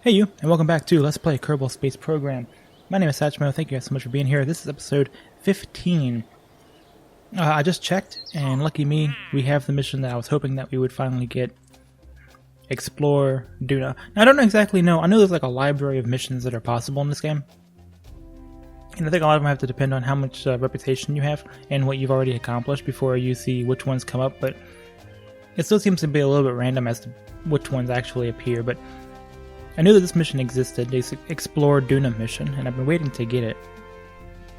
Hey you, and welcome back to Let's Play Kerbal Space Program. My name is Satchmo, thank you guys so much for being here. This is episode 15. I just checked, and lucky me, we have the mission that I was hoping that we would finally get. Explore Duna. Now I don't exactly know, I know there's like a library of missions that are possible in this game. And I think a lot of them have to depend on how much reputation you have and what you've already accomplished before you see which ones come up, but it still seems to be a little bit random as to which ones actually appear, but I knew that this mission existed, the Explore Duna mission, and I've been waiting to get it.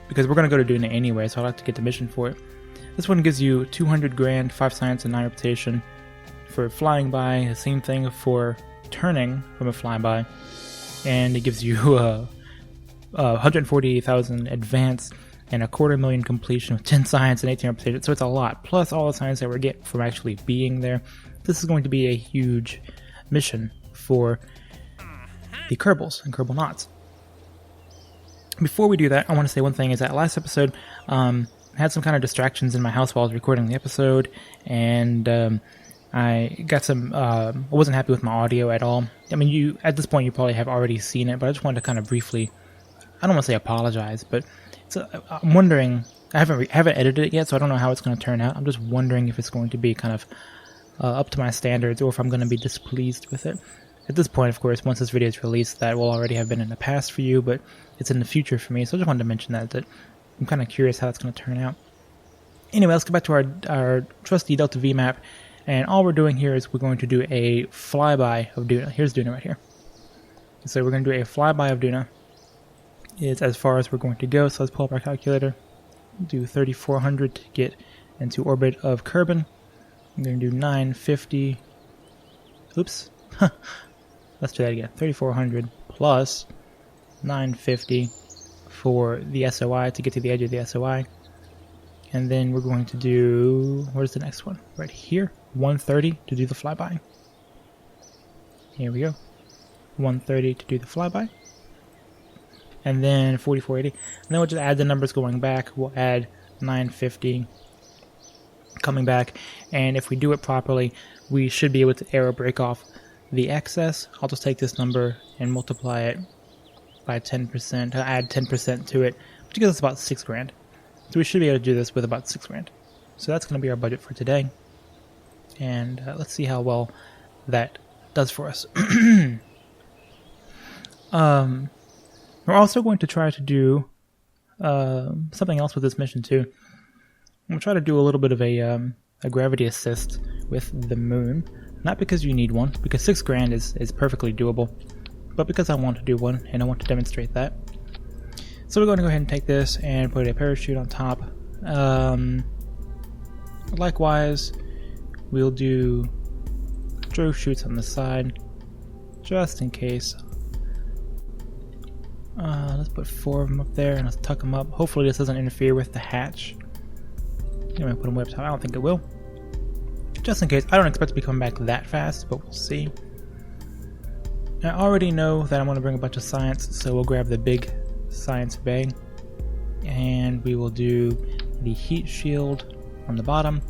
Because we're going to go to Duna anyway, so I'd like to get the mission for it. This one gives you 200 grand, 5 science, and 9 reputation for flying by, the same thing for turning from a flyby, and it gives you 148,000 advance and 250,000 completion with 10 science and 18 reputation, so it's a lot, plus all the science that we're getting from actually being there. This is going to be a huge mission for the Kerbals and Kerbal knots. Before we do that, I want to say one thing, is that last episode I had some kind of distractions in my house while I was recording the episode, and I got some, I wasn't happy with my audio at all. I mean, you at this point you probably have already seen it, but I just wanted to kind of briefly, I don't want to say apologize, but I'm wondering, I haven't edited it yet, so I don't know how it's going to turn out. I'm just wondering if it's going to be kind of up to my standards, or if I'm going to be displeased with it. At this point, of course, once this video is released, that will already have been in the past for you, but it's in the future for me, so I just wanted to mention that I'm kind of curious how it's going to turn out. Anyway, let's go back to our trusty Delta V map, and all we're doing here is we're going to do a flyby of Duna. Here's Duna right here. So we're going to do a flyby of Duna. It's as far as we're going to go, so let's pull up our calculator. Do 3,400 to get into orbit of Kerbal. I'm going to do 950. Oops. Let's do that again. 3,400 plus 950 for the SOI to get to the edge of the SOI. And then we're going to do, where's the next one? Right here. 130 to do the flyby. Here we go. 130 to do the flyby. And then 4,480. And then we'll just add the numbers going back. We'll add 950 coming back. And if we do it properly, we should be able to arrow break off the excess. I'll just take this number and multiply it by 10%, add 10% to it, which gives us about 6 grand. So we should be able to do this with about 6 grand. So that's going to be our budget for today. And let's see how well that does for us. We're also going to try to do something else with this mission too. We'll try to do a little bit of a gravity assist with the moon. Not because you need one, because 6 grand is perfectly doable, but because I want to do one, and I want to demonstrate that. So we're going to go ahead and take this and put a parachute on top. Likewise, we'll do drove chutes on the side, just in case. Let's put 4 of them up there, and let's tuck them up. Hopefully this doesn't interfere with the hatch. I'm going to put them way up top. I don't think it will. Just in case. I don't expect to be coming back that fast, but we'll see. I already know that I'm going to bring a bunch of science, so we'll grab the big science bag, and we will do the heat shield on the bottom.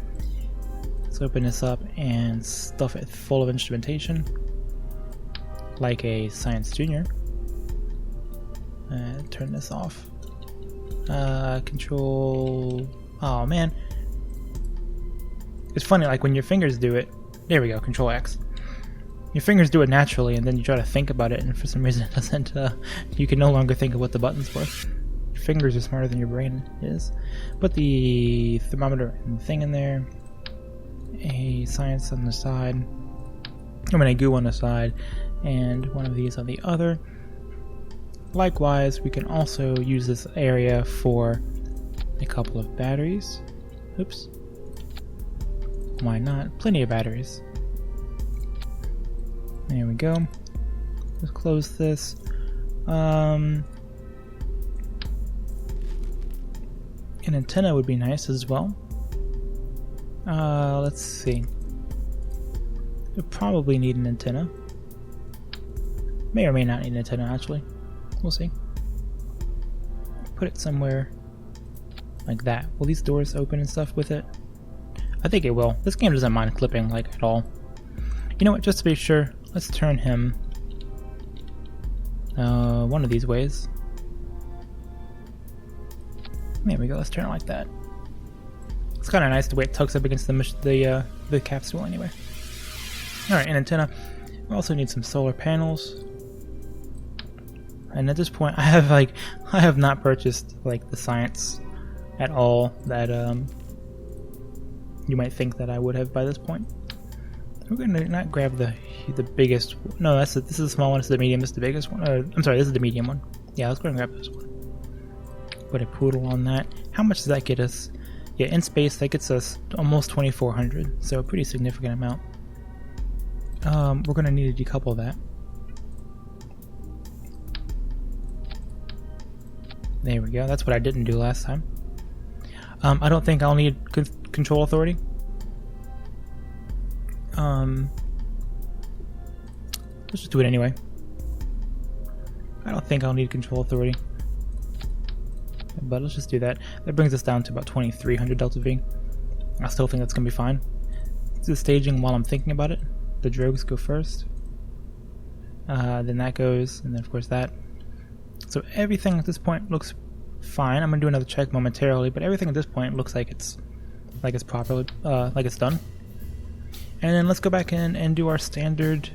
Let's open this up and stuff it full of instrumentation, like a science junior. Turn this off. Control... Oh man. It's funny, like when your fingers do it, there we go, Control X. Your fingers do it naturally, and then you try to think about it, and for some reason it doesn't, you can no longer think of what the button's for. Your fingers are smarter than your brain is. Put the thermometer and thing in there, a science on the side, a goo on the side, and one of these on the other. Likewise, we can also use this area for a couple of batteries. Oops. Why not? Plenty of batteries. There we go. Let's close this. An antenna would be nice as well. Let's see. We probably need an antenna. May or may not need an antenna, actually. We'll see. Put it somewhere like that. Will these doors open and stuff with it? I think it will. This game doesn't mind clipping, like, at all. You know what, just to be sure, let's turn him one of these ways. There we go. Let's turn it like that. It's kind of nice the way it tucks up against the capsule anyway. All right, an antenna. We also need some solar panels. And at this point, I have not purchased like the science at all that you might think that I would have by this point. We're gonna not grab the biggest. No, this is the small one. This is the medium. This is the biggest one. I'm sorry, this is the medium one. Yeah, let's go and grab this one. Put a poodle on that. How much does that get us? Yeah, in space that gets us almost 2,400, so a pretty significant amount. We're gonna need to decouple that. There we go. That's what I didn't do last time. I don't think I'll need control authority. Let's just do it anyway. I don't think I'll need control authority. But let's just do that. That brings us down to about 2,300 delta V. I still think that's going to be fine. Let's do staging while I'm thinking about it. The drogues go first. Then that goes, and then of course that. So everything at this point looks fine. I'm going to do another check momentarily, but everything at this point looks like it's properly, like it's done. And then let's go back in and do our standard,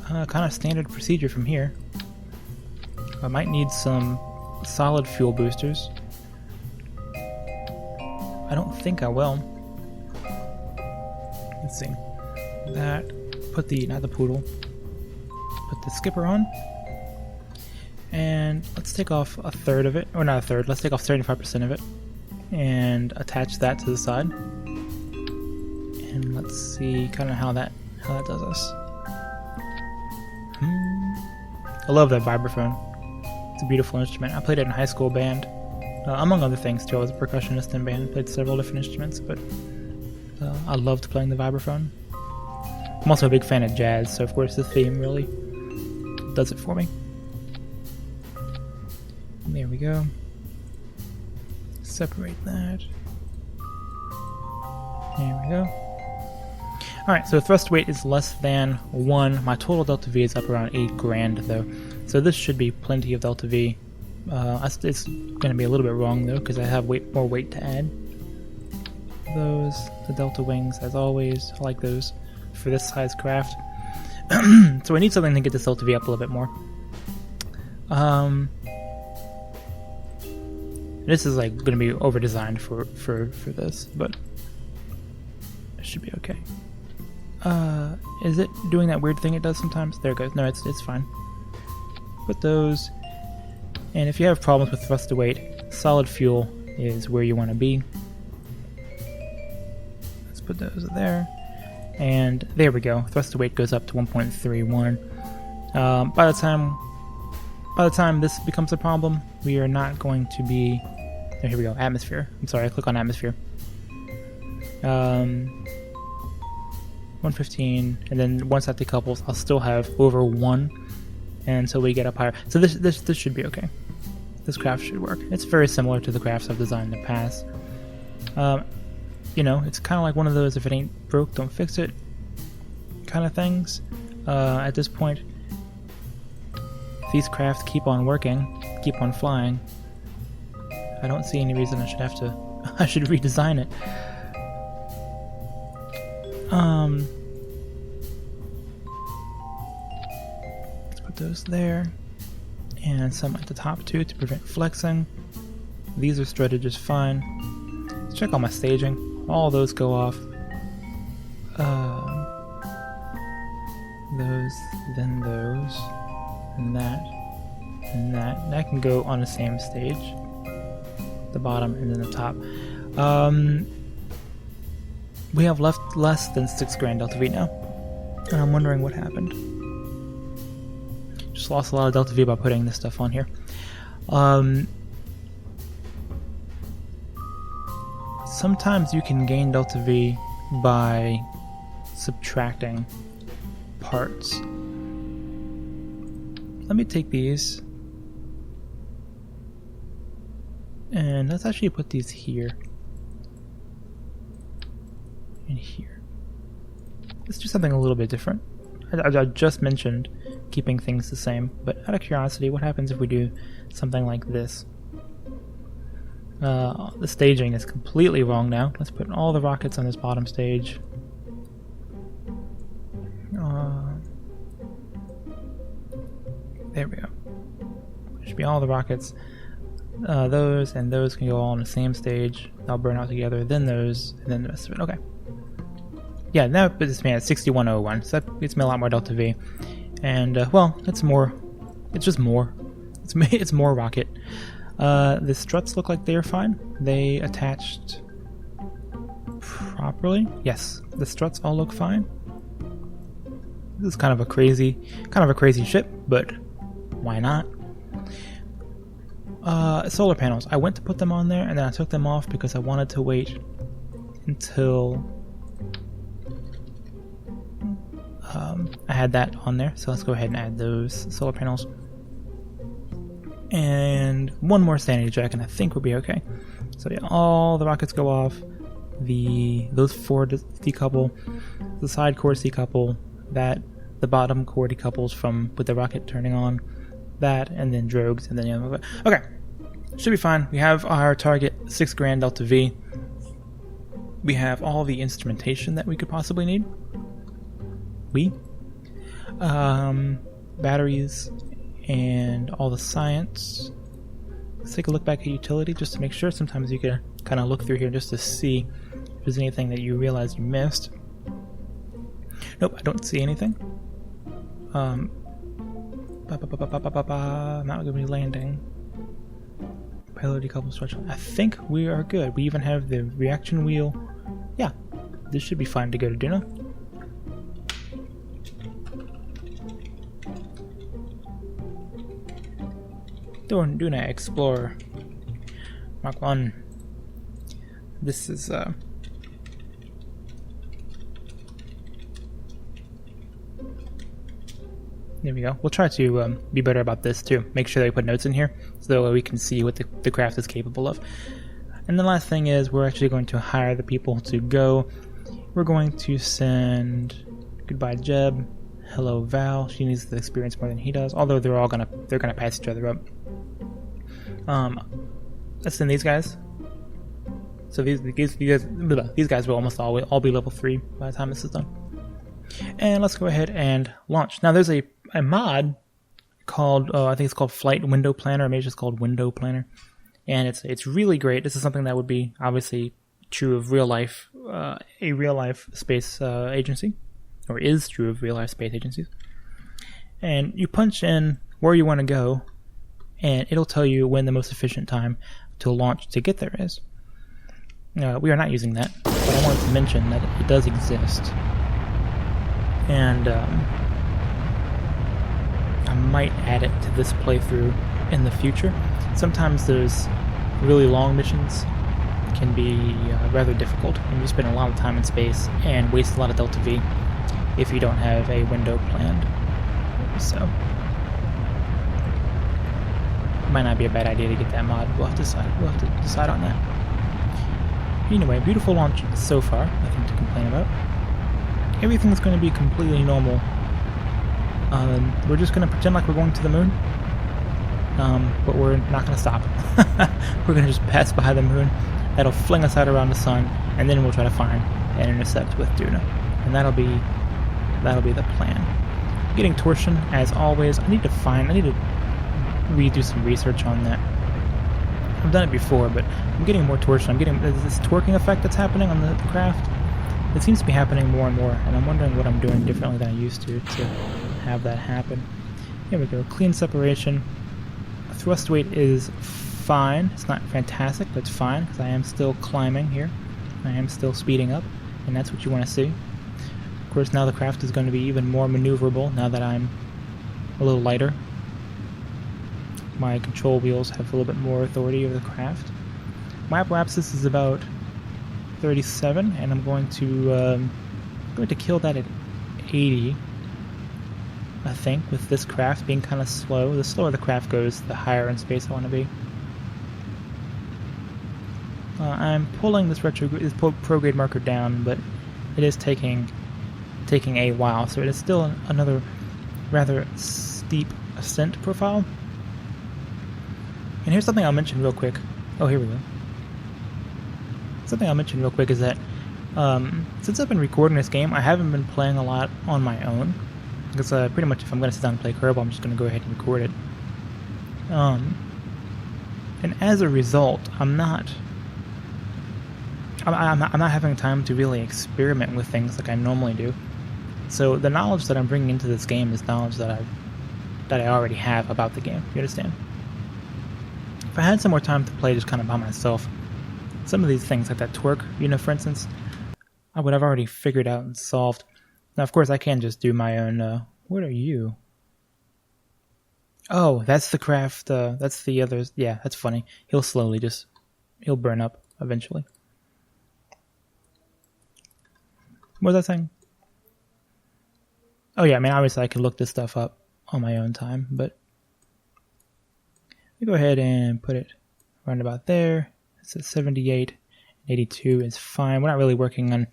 kind of standard procedure from here. I might need some solid fuel boosters. I don't think I will. Let's see. That, put the, not the poodle, put the skipper on. And let's take off a third of it, or not a third, let's take off 35% of it. And attach that to the side. And let's see kind of how that does us. I love that vibraphone. It's a beautiful instrument. I played it in high school band, among other things too. I was a percussionist in band, played several different instruments, but I loved playing the vibraphone. I'm also a big fan of jazz, so of course this theme really does it for me. And there we go. Separate that. There we go. Alright, so thrust weight is less than 1. My total delta V is up around 8 grand though. So this should be plenty of delta V. It's going to be a little bit wrong though, because I have more weight to add. Those, the delta wings, as always, I like those for this size craft. So I need something to get this delta V up a little bit more. This is like going to be over designed for this, but it should be okay. Is it doing that weird thing it does sometimes? There it goes. No, it's fine. Put those, and if you have problems with thrust to weight, solid fuel is where you want to be. Let's put those there, and there we go. Thrust to weight goes up to 1.31. By the time this becomes a problem, we are not going to be. Oh, here we go. Atmosphere. I'm sorry. I click on atmosphere. 115, and then once that decouples, I'll still have over 1 until we get up higher. So this should be okay. This craft should work. It's very similar to the crafts I've designed in the past. You know, it's kind of like one of those if it ain't broke, don't fix it kind of things. At this point, if these crafts keep on working, keep on flying, I don't see any reason I should have to. I should redesign it. Let's put those there, and some at the top too to prevent flexing. These are strutted just fine. Let's check all my staging. All those go off. Those, then those, and that, and that. That can go on the same stage. The bottom and then the top. We have left less than 6 grand delta V now, and I'm wondering what happened. Just lost a lot of delta V by putting this stuff on here. Sometimes you can gain delta V by subtracting parts. Let me take these, and let's actually put these here. And here. Let's do something a little bit different. I just mentioned keeping things the same. But out of curiosity, what happens if we do something like this? The staging is completely wrong now. Let's put all the rockets on this bottom stage. There we go. Should be all the rockets. Those and those can go all on the same stage. They'll burn out together, then those, and then the rest of it. Okay. Yeah, now it puts me at 6101, so that gets me a lot more Delta V. And, well, it's more. It's just more. It's more rocket. The struts look like they're fine. They attached properly. Yes, the struts all look fine. This is kind of a crazy ship, but why not? Solar panels. I went to put them on there, and then I took them off because I wanted to wait until I had that on there. So let's go ahead and add those solar panels. And one more sanity check, and I think we'll be okay. So yeah, all the rockets go off. Those four decouple. The side cores decouple. The bottom core decouples from with the rocket turning on. That, and then drogues, and then okay, should be fine. We have our target 6 grand Delta V. We have all the instrumentation that we could possibly need. Batteries and all the science. Let's take a look back at utility just to make sure. Sometimes you can kind of look through here just to see if there's anything that you realize you missed. Nope, I don't see anything. Mount Goodwin landing. Payload decouple structure. I think we are good. We even have the reaction wheel. Yeah, this should be fine to go to Duna. Duna Explorer Mark 1. This is there we go. We'll try to be better about this too. Make sure that we put notes in here so that we can see what the craft is capable of. And the last thing is we're actually going to hire the people to go. We're going to send goodbye Jeb, hello Val. She needs the experience more than he does. Although they're gonna pass each other up. Let's send these guys. So these guys will almost all be level 3 by the time this is done. And let's go ahead and launch. Now there's a mod called I think it's called Flight Window Planner, or maybe it's just called Window Planner, and it's really great. This is something that would be obviously true of real life, a real life space agency, or is true of real life space agencies. And you punch in where you want to go, and it'll tell you when the most efficient time to launch to get there is. We are not using that, but I wanted to mention that it does exist. And I might add it to this playthrough in the future. Sometimes those really long missions can be rather difficult, and you spend a lot of time in space and waste a lot of Delta V if you don't have a window planned. So it might not be a bad idea to get that mod. We'll have to decide on that. Anyway, beautiful launch so far. Nothing to complain about. Everything's going to be completely normal. We're just going to pretend like we're going to the moon, but we're not going to stop. We're going to just pass by the moon. That'll fling us out around the sun, and then we'll try to find and intercept with Duna, and that'll be the plan. Getting torsion as always. I need to redo some research on that. I've done it before, but I'm getting more torsion. I'm getting this torquing effect that's happening on the craft. It seems to be happening more and more, and I'm wondering what I'm doing differently than I used to have that happen. Here we go. Clean separation. Thrust weight is fine. It's not fantastic, but it's fine because I am still climbing here. I am still speeding up, and that's what you want to see. Of course, now the craft is going to be even more maneuverable now that I'm a little lighter. My control wheels have a little bit more authority over the craft. My apoapsis is about 37, and I'm going to kill that at 80. I think with this craft being kind of slow. The slower the craft goes, the higher in space I want to be. I'm pulling this prograde marker down, but it is taking a while, so it is still another rather steep ascent profile. And here's something I'll mention real quick. Oh, here we go. Something I'll mention real quick is that since I've been recording this game, I haven't been playing a lot on my own. Because pretty much if I'm going to sit down and play Kerbal, I'm just going to go ahead and record it. And as a result, I'm not having time to really experiment with things like I normally do. So the knowledge that I'm bringing into this game is knowledge that I already have about the game. You understand? If I had some more time to play just kind of by myself, some of these things like that torque unit, for instance, I would have already figured out and solved. Now, of course, I can just do my own. What are you? Oh, that's the craft. That's the others. Yeah, that's funny. He'll burn up eventually. What was I saying? Oh yeah, I mean, obviously I could look this stuff up on my own time, but we go ahead and put it around about there. It's at 78, 82 is fine. We're not really working on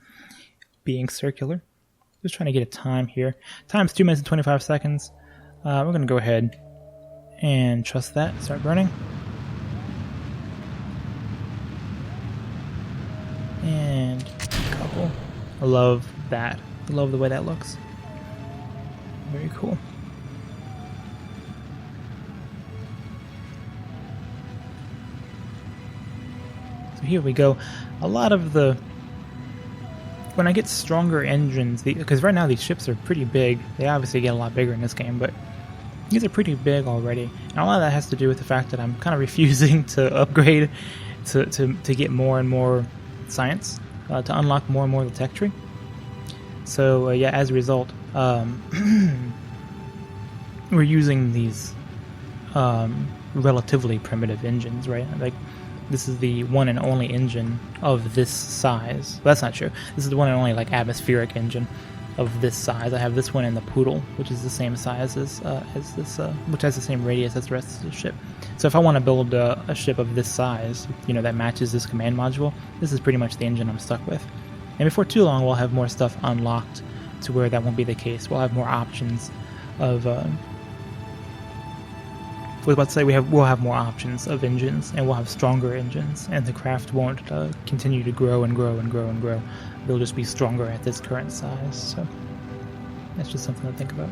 being circular. Just trying to get a time here. Time's 2 minutes and 25 seconds. We're going to go ahead and trust that. Start burning. And a couple. I love that. I love the way that looks. Very cool. So here we go. A lot of the... When I get stronger engines, because right now these ships are pretty big. They obviously get a lot bigger in this game, but these are pretty big already. And a lot of that has to do with the fact that I'm kind of refusing to upgrade to get more and more science, to unlock more and more of the tech tree. So yeah, as a result, we're using these relatively primitive engines, right? Like, this is the one and only engine of this size. Well, that's not true. This is the one and only like atmospheric engine of this size. I have this one in the Poodle, which is the same size as this, which has the same radius as the rest of the ship. So if I want to build a ship of this size, you know, that matches this command module, this is pretty much the engine I'm stuck with. And before too long, we'll have more stuff unlocked to where that won't be the case. We'll have more options of. I was about to say we'll have more options of engines, and we'll have stronger engines, and the craft won't continue to grow and grow and grow and grow. They'll just be stronger at this current size. So that's just something to think about.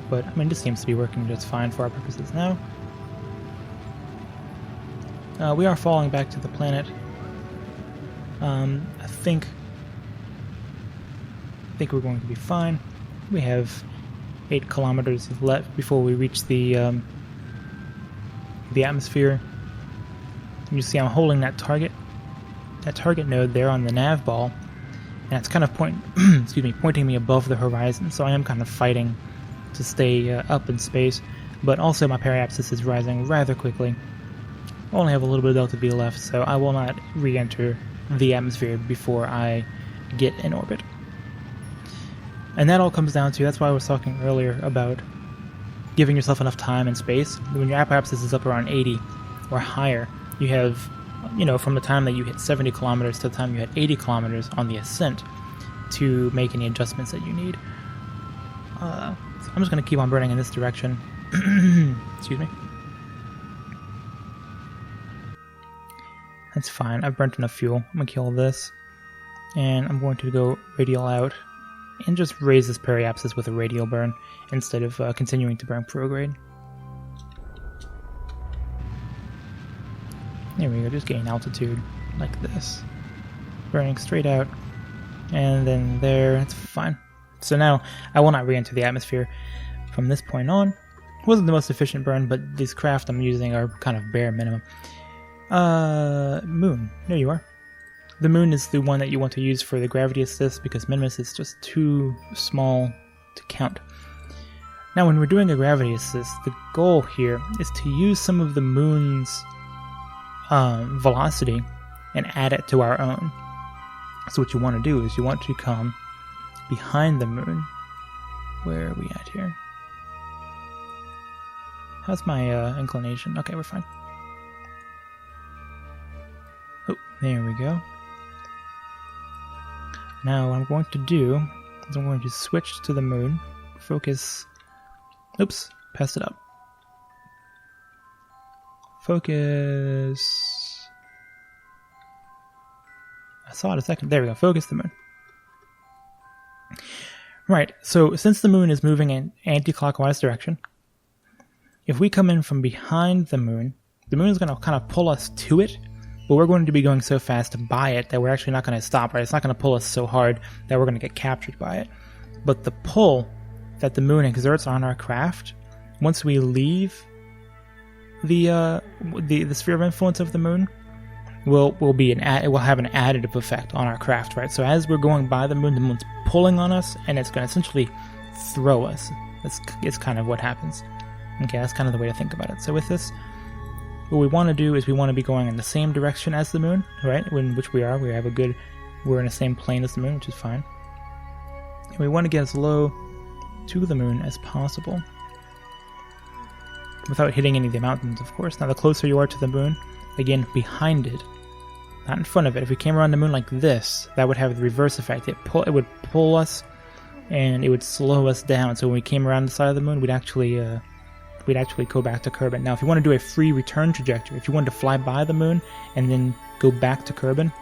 But I mean, this seems to be working just fine for our purposes now. We are falling back to the planet. I think we're going to be fine. We have 8 kilometers left before we reach the atmosphere. You see I'm holding that target node there on the nav ball, and it's kind of pointing me above the horizon, so I am kind of fighting to stay up in space, but also my periapsis is rising rather quickly. I only have a little bit of delta V left, so I will not re-enter the atmosphere before I get in orbit. And that all comes down to, that's why I was talking earlier about giving yourself enough time and space. When your periapsis is up around 80 or higher, you have, you know, from the time that you hit 70 kilometers to the time you hit 80 kilometers on the ascent to make any adjustments that you need. So I'm just going to keep on burning in this direction. Excuse me. That's fine. I've burnt enough fuel. I'm going to kill this. And I'm going to go radial out and just raise this periapsis with a radial burn instead of continuing to burn prograde. There we go, just gain altitude like this. Burning straight out, and then there, that's fine. So now, I will not re-enter the atmosphere from this point on. It wasn't the most efficient burn, but these craft I'm using are kind of bare minimum. Moon, there you are. The moon is the one that you want to use for the gravity assist because Minimus is just too small to count. Now when we're doing a gravity assist, the goal here is to use some of the moon's velocity and add it to our own. So what you want to do is you want to come behind the moon. Where are we at here? How's my inclination? Okay, we're fine. Oh, there we go. Now what I'm going to do is I'm going to switch to the moon focus. Oops, passed it up. Focus. I saw it a second. There we go. Focus the moon. Right, so since the moon is moving in anti-clockwise direction, if we come in from behind the moon is going to kind of pull us to it, but we're going to be going so fast by it that we're actually not going to stop, right? It's not going to pull us so hard that we're going to get captured by it. But the pull that the moon exerts on our craft, once we leave the sphere of influence of the moon, will have an additive effect on our craft, right? So as we're going by the moon's pulling on us, and it's going to essentially throw us. It's kind of what happens. Okay, that's kind of the way to think about it. So with this, what we want to do is we want to be going in the same direction as the moon, right? Which we are. We're in the same plane as the moon, which is fine. And we want to get as low to the moon as possible, without hitting any of the mountains, of course. Now, the closer you are to the moon, again, behind it, not in front of it. If we came around the moon like this, that would have the reverse effect. It would pull us, and it would slow us down. So when we came around the side of the moon, we'd actually go back to Kerbal. Now, if you want to do a free return trajectory, if you wanted to fly by the moon and then go back to Kerbal,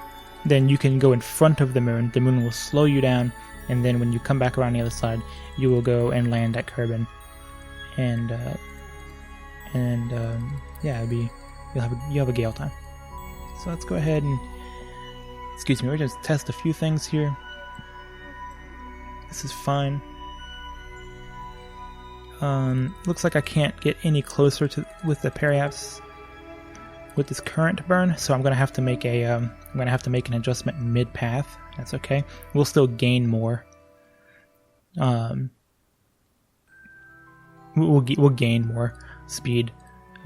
then you can go in front of the moon. The moon will slow you down, and then when you come back around the other side, you will go and land at Kerbal, and you'll have a gale time. So let's go ahead and, excuse me, we're just test a few things here. This is fine. Looks like I can't get any closer with the periapse with this current burn, so I'm gonna have to make an adjustment mid path. That's okay. We'll still gain more. We'll gain more speed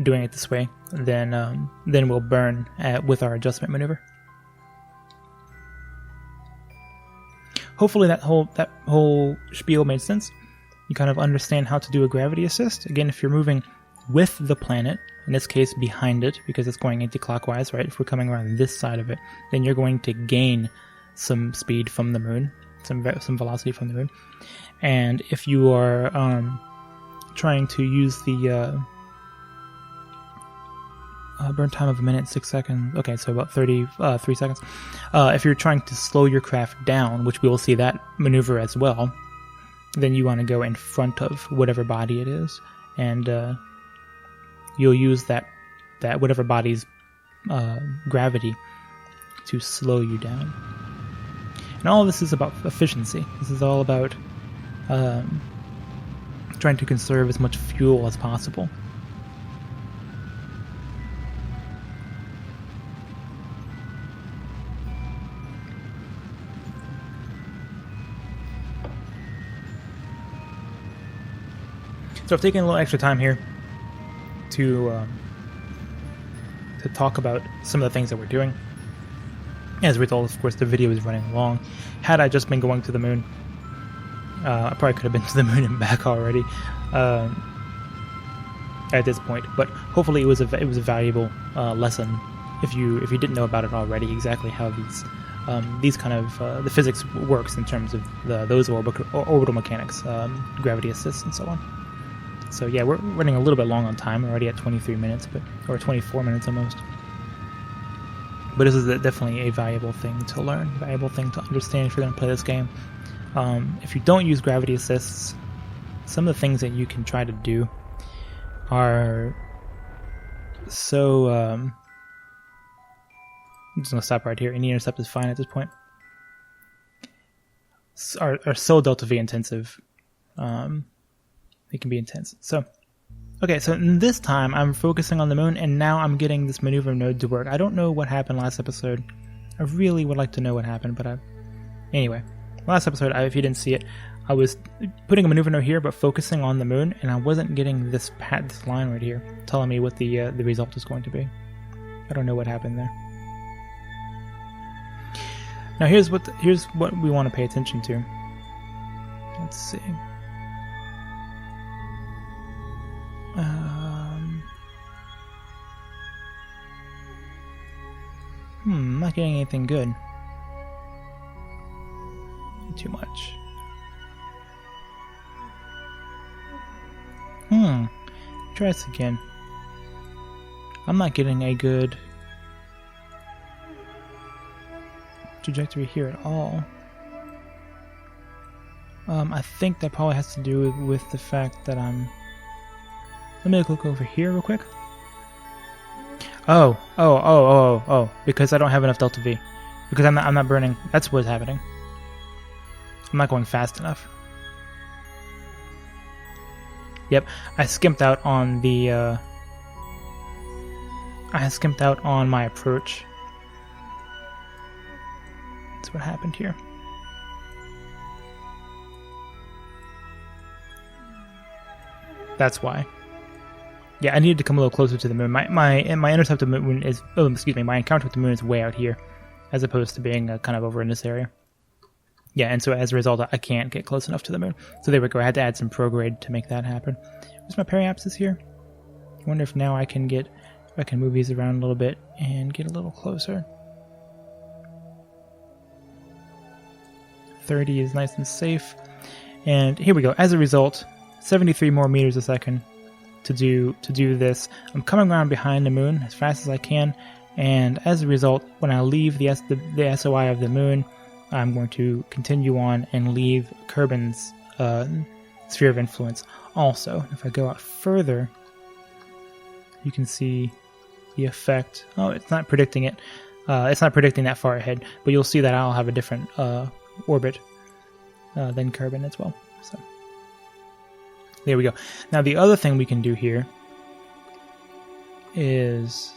doing it this way. Then we'll burn with our adjustment maneuver. Hopefully that whole spiel made sense. You kind of understand how to do a gravity assist. Again, if you're moving with the planet, in this case behind it, because it's going anti-clockwise, right? If we're coming around this side of it, then you're going to gain some speed from the moon, some velocity from the moon. And if you are trying to use the burn time of 1 minute 6 seconds. Okay, so about 3 seconds. If you're trying to slow your craft down, which we will see that maneuver as well, then you want to go in front of whatever body it is, and you'll use that whatever body's gravity to slow you down. And all of this is about efficiency. This is all about trying to conserve as much fuel as possible. So I've taken a little extra time here to talk about some of the things that we're doing. As a result, of course, the video is running long. Had I just been going to the moon, I probably could have been to the moon and back already at this point. But hopefully, it was a valuable lesson if you didn't know about it already. Exactly how these kind of the physics works in terms of those orbital mechanics, gravity assists, and so on. So yeah, we're running a little bit long on time. We're already at 23 minutes, or 24 minutes almost. But this is definitely a valuable thing to learn, valuable thing to understand if you're going to play this game. If you don't use gravity assists, some of the things that you can try to do are so... I'm just going to stop right here. Any intercept is fine at this point. Are so delta V intensive. It can be intense. So, okay, so this time I'm focusing on the moon, and now I'm getting this maneuver node to work. I don't know what happened last episode. I really would like to know what happened, but anyway, last episode, if you didn't see it, I was putting a maneuver node here, but focusing on the moon, and I wasn't getting this line right here telling me what the result is going to be. I don't know what happened there. Now here's what we want to pay attention to. Let's see. Not getting anything good. Too much. Try this again. I'm not getting a good trajectory here at all. I think that probably has to do with the fact that I'm... Let me look over here real quick. Oh, because I don't have enough delta V. Because I'm not burning. That's what's happening. I'm not going fast enough. Yep, I skimped out on the I skimped out on my approach. That's what happened here. That's why. Yeah, I needed to come a little closer to the moon. My intercept of the moon is... Oh, excuse me. My encounter with the moon is way out here, as opposed to being kind of over in this area. Yeah, and so as a result, I can't get close enough to the moon. So there we go. I had to add some prograde to make that happen. Where's my periapsis here? I wonder if now I can get... If I can move these around a little bit and get a little closer. 30 is nice and safe. And here we go. As a result, 73 more meters a second to do this. I'm coming around behind the moon as fast as I can, and as a result, when I leave the SOI of the moon, I'm going to continue on and leave Kerbin's sphere of influence also. If I go out further, you can see the effect. Oh, it's not predicting it. It's not predicting that far ahead, but you'll see that I'll have a different orbit than Kerbin as well. So there we go. Now the other thing we can do here is,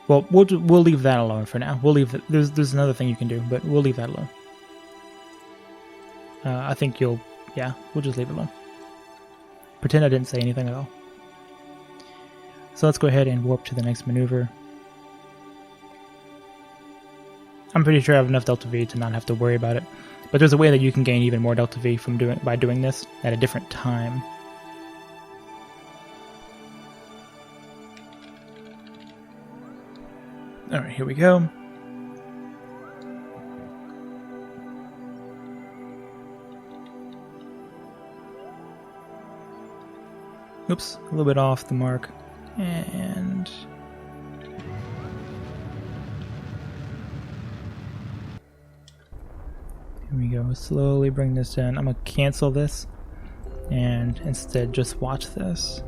well, we'll leave that alone for now. We'll leave that. There's another thing you can do, but we'll leave that alone. I think we'll just leave it alone. Pretend I didn't say anything at all. So let's go ahead and warp to the next maneuver. I'm pretty sure I have enough delta V to not have to worry about it. But there's a way that you can gain even more delta V by doing this at a different time. Alright, here we go. Oops, a little bit off the mark. And... here we go. Slowly bring this in. I'm going to cancel this and instead just watch this.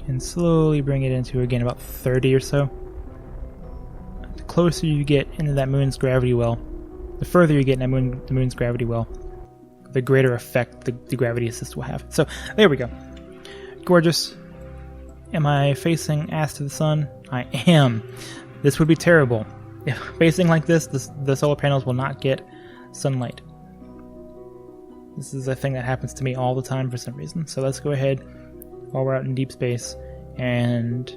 And slowly bring it into, again, about 30 or so. The closer you get into that moon's gravity well, the further you get in that the moon's gravity well, the greater effect the gravity assist will have. So, there we go. Gorgeous. Am I facing ass to the sun? I am. This would be terrible. If facing like this, the solar panels will not get sunlight. This is a thing that happens to me all the time for some reason. So let's go ahead, while we're out in deep space, and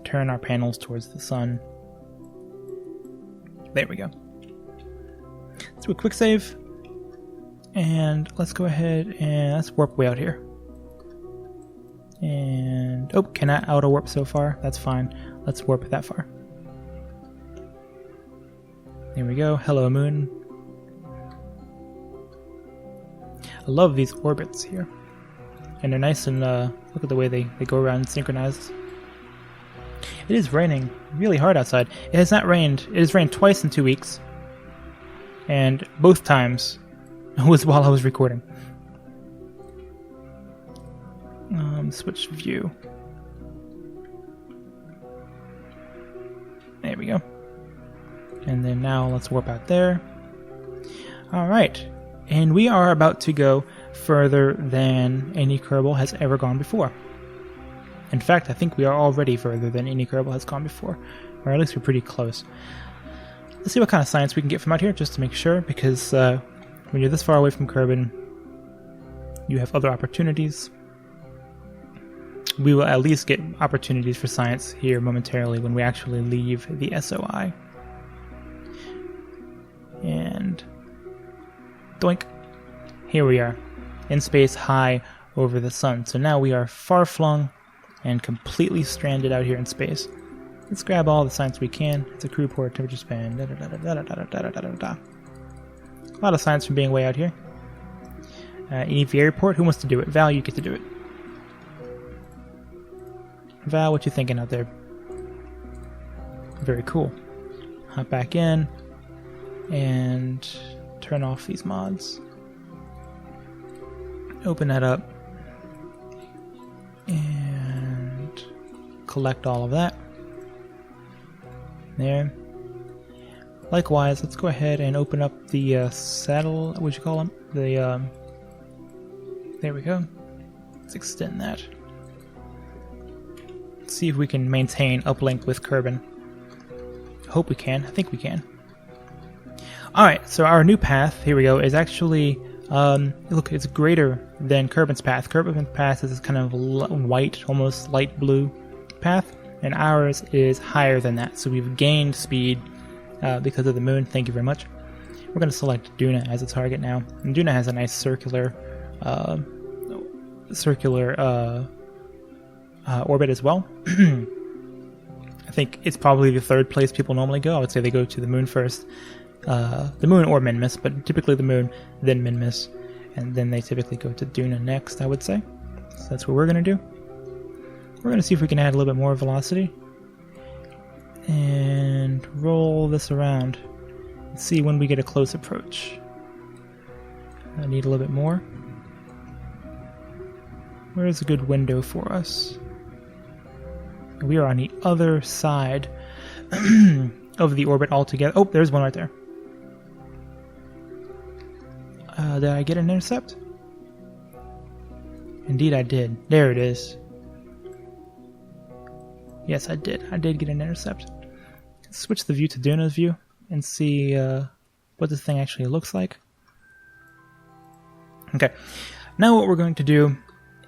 turn our panels towards the sun. There we go. Let's do a quick save. And let's go ahead and let's warp way out here. And, oh, cannot auto warp so far. That's fine. Let's warp that far. There we go. Hello, moon. I love these orbits here. And they're nice and, look at the way they go around synchronized. It is raining really hard outside. It has not rained. It has rained twice in 2 weeks. And both times was while I was recording. Switch view. There we go. And then now let's warp out there. Alright. And we are about to go further than any Kerbal has ever gone before. In fact, I think we are already further than any Kerbal has gone before. Or at least we're pretty close. Let's see what kind of science we can get from out here, just to make sure, because when you're this far away from Kerbin, you have other opportunities. We will at least get opportunities for science here momentarily when we actually leave the SOI. And doink. Here we are, in space high over the sun. So now we are far flung and completely stranded out here in space. Let's grab all the science we can. It's a crew port, temperature span, A lot of science from being way out here. EV airport. Who wants to do it? Val, you get to do it. Val, what you thinking out there? Very cool. Hop back in and turn off these mods. Open that up and collect all of that. There. Likewise, let's go ahead and open up the saddle. What you call them? The there we go. Let's extend that. Let's see if we can maintain uplink with Kerbin. Hope we can. I think we can. Alright, so our new path, here we go, is actually, look, it's greater than Kerbin's path. Kerbin's path is this kind of white, almost light blue path, and ours is higher than that. So we've gained speed because of the moon. Thank you very much. We're going to select Duna as a target now. And Duna has a nice circular orbit as well. I think it's probably the third place people normally go. I would say they go to the moon first. The moon or Minmus, but typically the moon, then Minmus, and then they typically go to Duna next, I would say. So that's what we're going to do. We're going to see if we can add a little bit more velocity. And roll this around. And see when we get a close approach. I need a little bit more. Where is a good window for us? We are on the other side of the orbit altogether. Oh, there's one right there. Did I get an intercept? Indeed I did. There it is. Yes, I did. I did get an intercept. Let's switch the view to Duna's view and see what this thing actually looks like. Okay. Now what we're going to do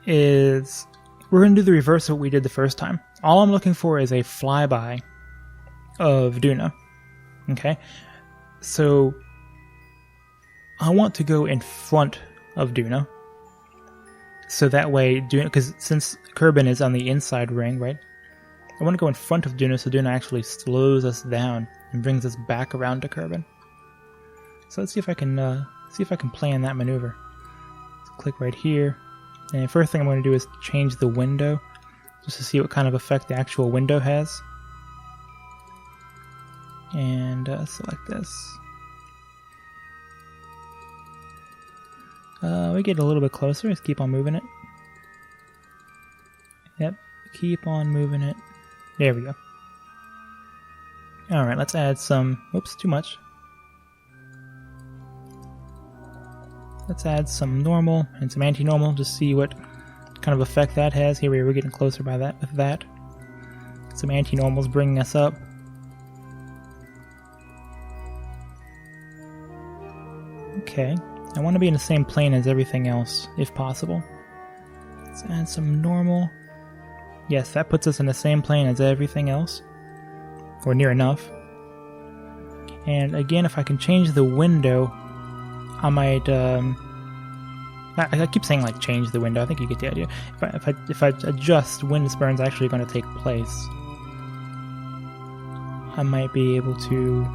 is we're going to do the reverse of what we did the first time. All I'm looking for is a flyby of Duna. Okay? So I want to go in front of Duna. So that way, Duna, because since Kerbin is on the inside ring, right? I want to go in front of Duna so Duna actually slows us down and brings us back around to Kerbin. So let's see if I can plan that maneuver. So click right here. And the first thing I'm going to do is change the window just to see what kind of effect the actual window has. And select this. We get a little bit closer. Let's keep on moving it. Yep, keep on moving it. There we go. Alright, let's add some... Oops, too much. Let's add some normal and some anti-normal to see what kind of effect that has. Here we're getting closer by that with that. Some anti-normals bringing us up. Okay, I want to be in the same plane as everything else, if possible. Let's add some normal. Yes, that puts us in the same plane as everything else. Or near enough. And again, if I can change the window, I might, I keep saying like change the window, I think you get the idea. If I adjust when this burn's actually going to take place, I might be able to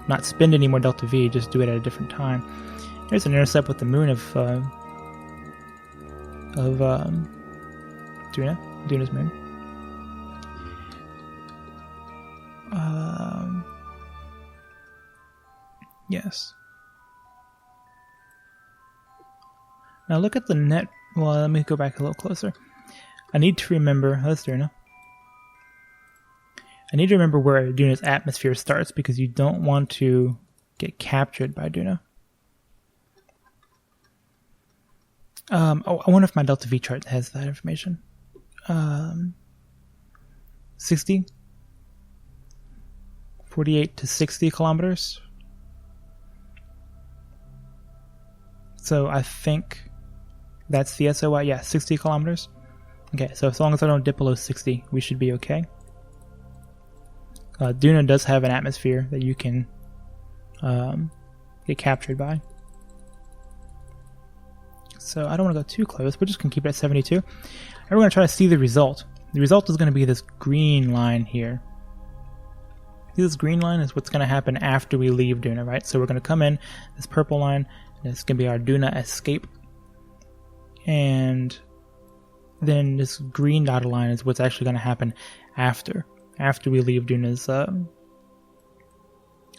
not spend any more delta V, just do it at a different time. There's an intercept with the moon of Duna's moon. Yes. Now look at the net. Well, let me go back a little closer. I need to remember. That's Duna. I need to remember where Duna's atmosphere starts because you don't want to get captured by Duna. I wonder if my Delta V chart has that information. 60? 48 to 60 kilometers. So I think that's the SOI. Yeah, 60 kilometers. Okay, so as long as I don't dip below 60, we should be okay. Duna does have an atmosphere that you can get captured by. So I don't want to go too close. We're just going to keep it at 72. And we're going to try to see the result. The result is going to be this green line here. See, this green line is what's going to happen after we leave Duna, right? So we're going to come in, this purple line, this is going to be our Duna escape. and then this green dotted line is what's actually going to happen after we leave Duna's sphere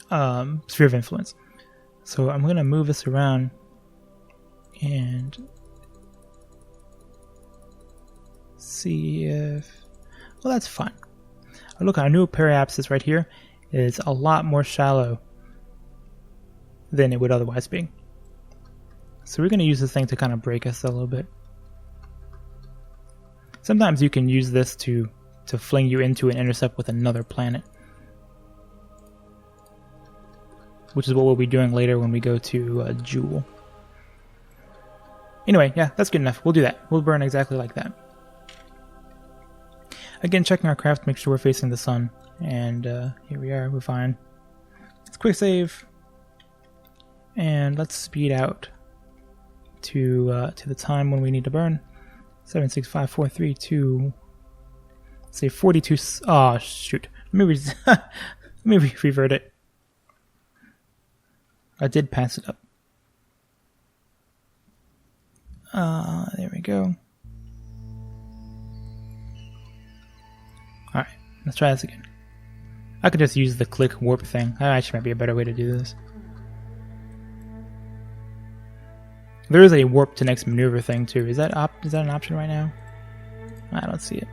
of influence. So I'm going to move this around and see if... Well, that's fine. Look, our new periapsis right here is a lot more shallow than it would otherwise be. So we're going to use this thing to kind of break us a little bit. Sometimes you can use this to fling you into an intercept with another planet, which is what we'll be doing later when we go to Jewel. Anyway, yeah, that's good enough. We'll do that. We'll burn exactly like that. Again, checking our craft, make sure we're facing the sun. And here we are, we're fine. Let's quick save. And let's speed out to the time when we need to burn. 7, 6, 5, 4, 3, 2. Let's say 42. Oh, shoot. Let me revert it. I did pass it up. There we go. Alright, let's try this again. I could just use the click warp thing. That actually might be a better way to do this. There is a warp to next maneuver thing too. Is that an option right now? I don't see it.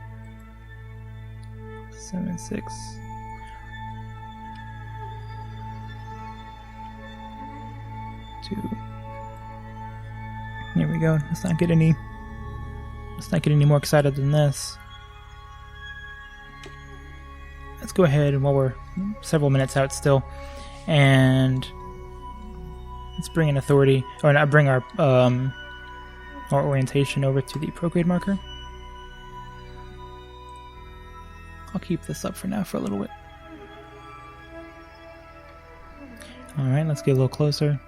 7, 6. 2. Here we go. Let's not get any more excited than this. Let's go ahead, and while we're several minutes out still, and let's bring an authority, or not bring our orientation over to the prograde marker. I'll keep this up for now for a little bit. Alright, let's get a little closer.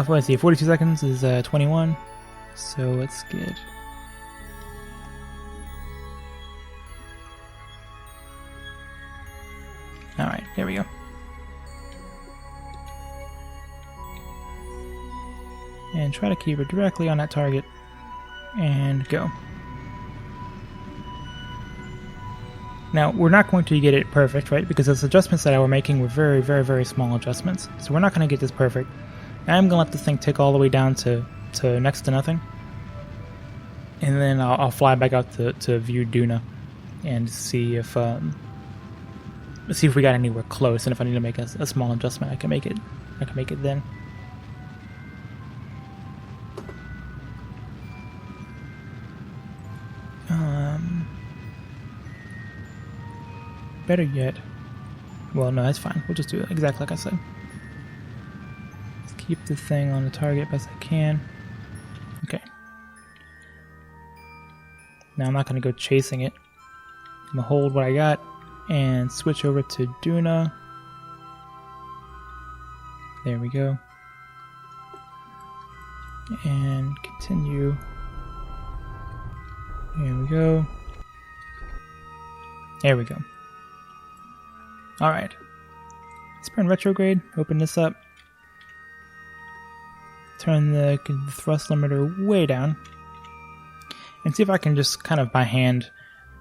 Let's see, 42 seconds is 21, so let's get... Alright, there we go. And try to keep it directly on that target, and go. Now, we're not going to get it perfect, right? Because those adjustments that I were making were very, very, very small adjustments. So we're not going to get this perfect. I'm going to let this thing tick all the way down to next to nothing. And then I'll fly back out to view Duna and see if we got anywhere close. And if I need to make a small adjustment, I can make it then. Better yet, well, no, that's fine. We'll just do it exactly like I said. Let's keep the thing on the target best I can. Okay. Now I'm not going to go chasing it. I'm going to hold what I got and switch over to Duna. There we go. And continue. There we go. There we go. Alright. Let's burn retrograde. Open this up. Turn the thrust limiter way down. And see if I can just kind of by hand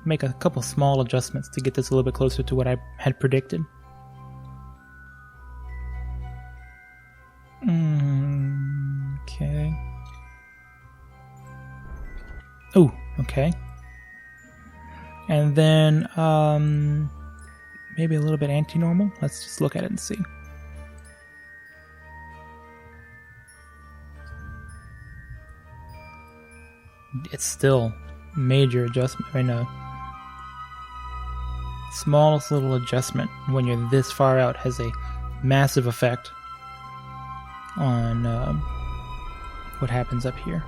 make a couple small adjustments to get this a little bit closer to what I had predicted. Okay. Oh, okay. And then, maybe a little bit anti-normal. Let's just look at it and see. It's still major adjustment. I know. Smallest little adjustment when you're this far out has a massive effect on what happens up here.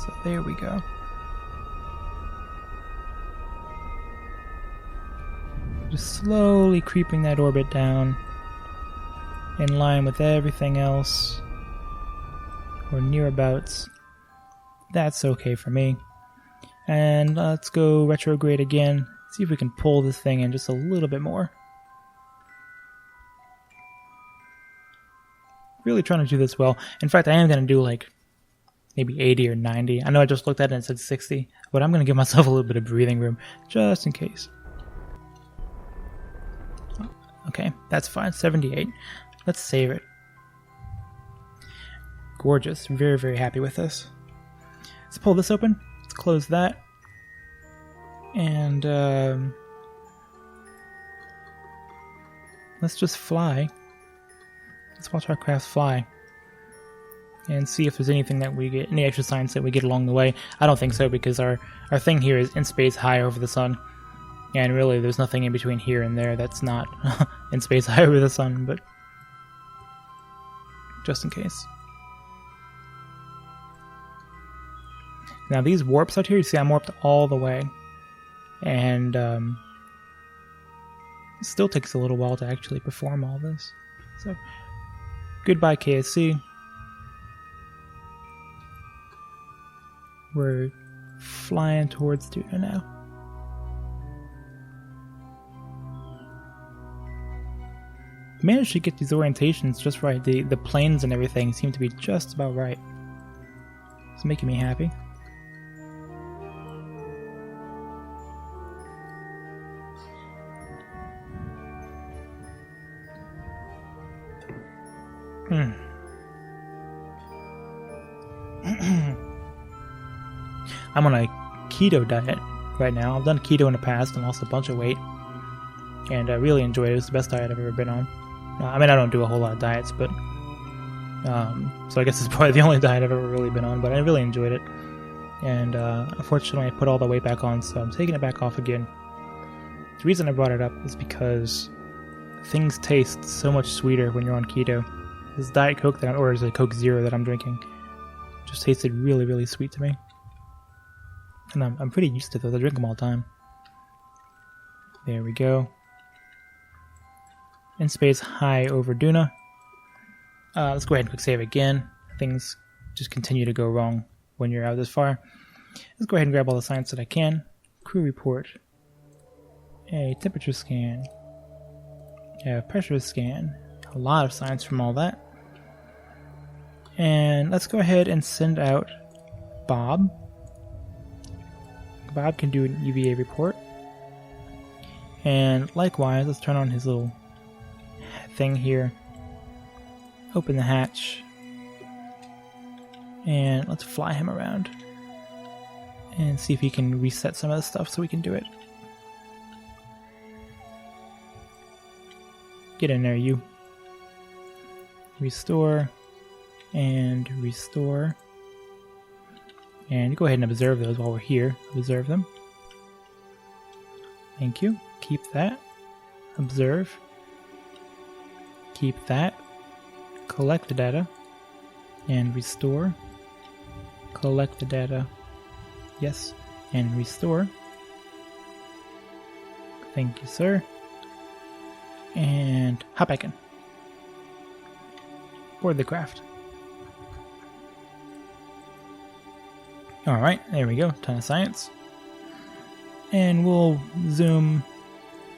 So there we go. Just slowly creeping that orbit down in line with everything else, or nearabouts. That's okay for me. And let's go retrograde again See if we can pull this thing in just a little bit more. Really trying to do this well. In fact, I am going to do like maybe 80 or 90. I know I just looked at it and it said 60, but I'm going to give myself a little bit of breathing room just in case. Okay, that's fine. 78. Let's save it. Gorgeous. Very, very happy with this. Let's pull this open. Let's close that. And let's just fly. Let's watch our craft fly. And see if there's anything that we get, any extra science that we get along the way. I don't think so, because our thing here is in space high over the sun. And really, there's nothing in between here and there that's not in space high over the sun, but just in case. Now these warps out here, you see I'm warped all the way. And it still takes a little while to actually perform all this. So, goodbye KSC. We're flying towards Duna now. Managed to get these orientations just right. The planes and everything seem to be just about right. It's making me happy. I'm on a keto diet right now. I've done keto in the past and lost a bunch of weight. And I really enjoyed it. It was the best diet I've ever been on. I mean, I don't do a whole lot of diets, but... so I guess it's probably the only diet I've ever really been on, but I really enjoyed it. And unfortunately, I put all the weight back on, so I'm taking it back off again. The reason I brought it up is because things taste so much sweeter when you're on keto. This Diet Coke, or is it Coke Zero that I'm drinking, just tasted really, really sweet to me. And I'm pretty used to those. I drink them all the time. There we go. In space high over Duna. Let's go ahead and quick save again. Things just continue to go wrong when you're out this far. Let's go ahead and grab all the science that I can. Crew report. A temperature scan. A pressure scan. A lot of science from all that. And let's go ahead and send out Bob. Bob can do an EVA report. And likewise, let's turn on his little thing here. Open the hatch. And let's fly him around. And see if he can reset some of the stuff so we can do it. Get in there, you. Restore. And restore. And go ahead and observe those while we're here. Observe them. Thank you. Keep that. Observe. Keep that. Collect the data. And restore. Collect the data. Yes. And restore. Thank you, sir. And hop back in. Board the craft. Alright, there we go. Ton of science. And we'll zoom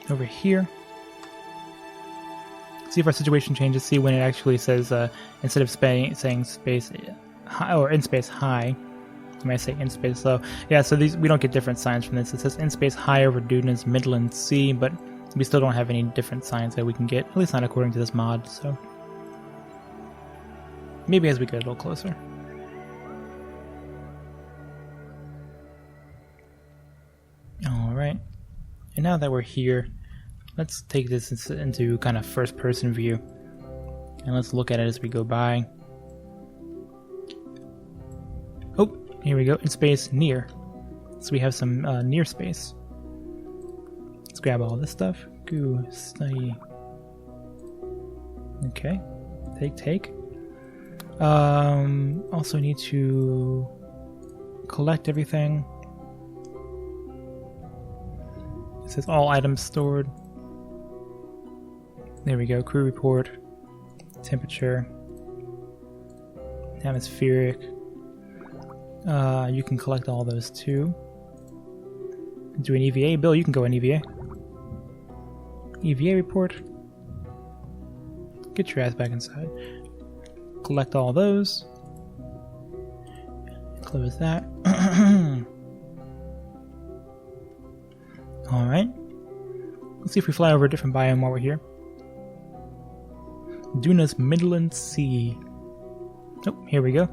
over here. See if our situation changes. See when it actually says, instead of saying space high, or in space high, I might say in space low. Yeah, so we don't get different signs from this. It says in space high over Duna's Midland Sea, but we still don't have any different signs that we can get. At least not according to this mod, so. Maybe as we get a little closer. Alright. And now that we're here, let's take this into kind of first person view. And let's look at it as we go by. Oh, here we go. In space near. So we have some near space. Let's grab all this stuff. Goo, study. Okay. Take. Also need to collect everything. It says all items stored. There we go. Crew report. Temperature. Atmospheric. You can collect all those too. Do an EVA. Bill, you can go in EVA. EVA report. Get your ass back inside. Collect all those. Close that. Alright. Let's see if we fly over a different biome while we're here. Duna's Midland Sea. Oh, here we go.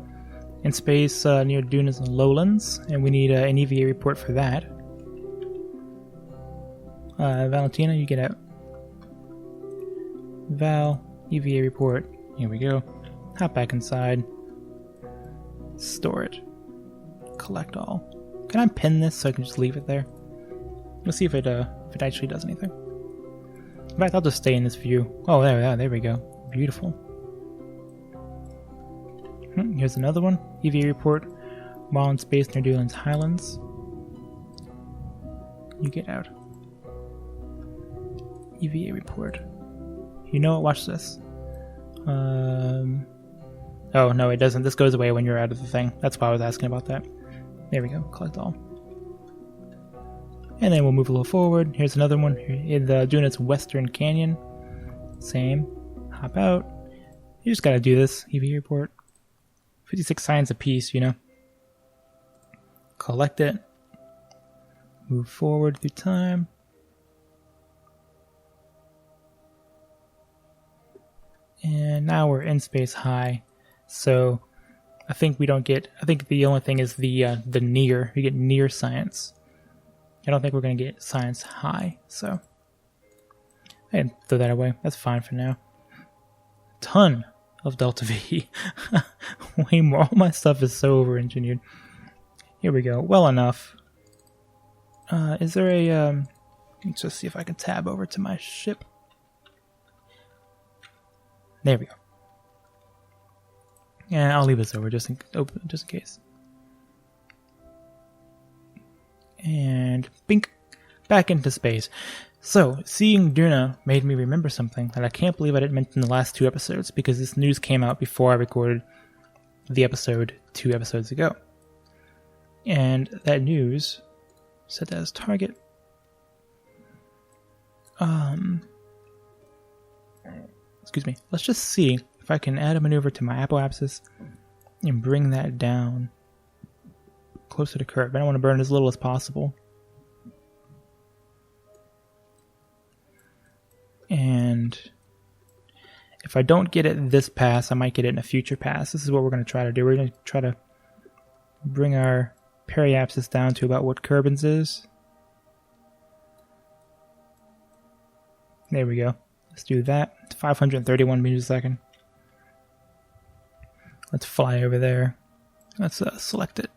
In space near Duna's lowlands, and we need an EVA report for that. Valentina, you get out. Val, EVA report. Here we go. Hop back inside. Store it. Collect all. Can I pin this so I can just leave it there? Let's see if it actually does anything. In fact, I'll just stay in this view. Oh, there we go. Beautiful. Here's another one. EVA report. While in space near Duland's Highlands. You get out. EVA report. You know what? Watch this. Oh, no, it doesn't. This goes away when you're out of the thing. That's why I was asking about that. There we go. Collect all. And then we'll move a little forward. Here's another one. In the Duna's Western Canyon. Same. Hop out. You just gotta do this. EVA report. 56 science apiece, you know. Collect it. Move forward through time. And now we're in space high. So I think we don't get, I think the only thing is the near. We get near science. I don't think we're going to get science high. So I can throw that away. That's fine for now. Ton of Delta V. Way more. All my stuff is so over-engineered. Here we go. Well enough. Is there a... let's just see if I can tab over to my ship. There we go. Yeah, I'll leave this over just in case. And bink, back into space. So, seeing Duna made me remember something that I can't believe I didn't mention in the last 2 episodes, because this news came out before I recorded the episode 2 episodes ago. And that news set that as target. Excuse me. Let's just see if I can add a maneuver to my apoapsis and bring that down closer to Kerb. I don't want to burn as little as possible. And if I don't get it this pass, I might get it in a future pass. This is what we're going to try to do. We're going to try to bring our periapsis down to about what Kerbin's is. There we go. Let's do that. It's 531 meters a second. Let's fly over there. Let's select it.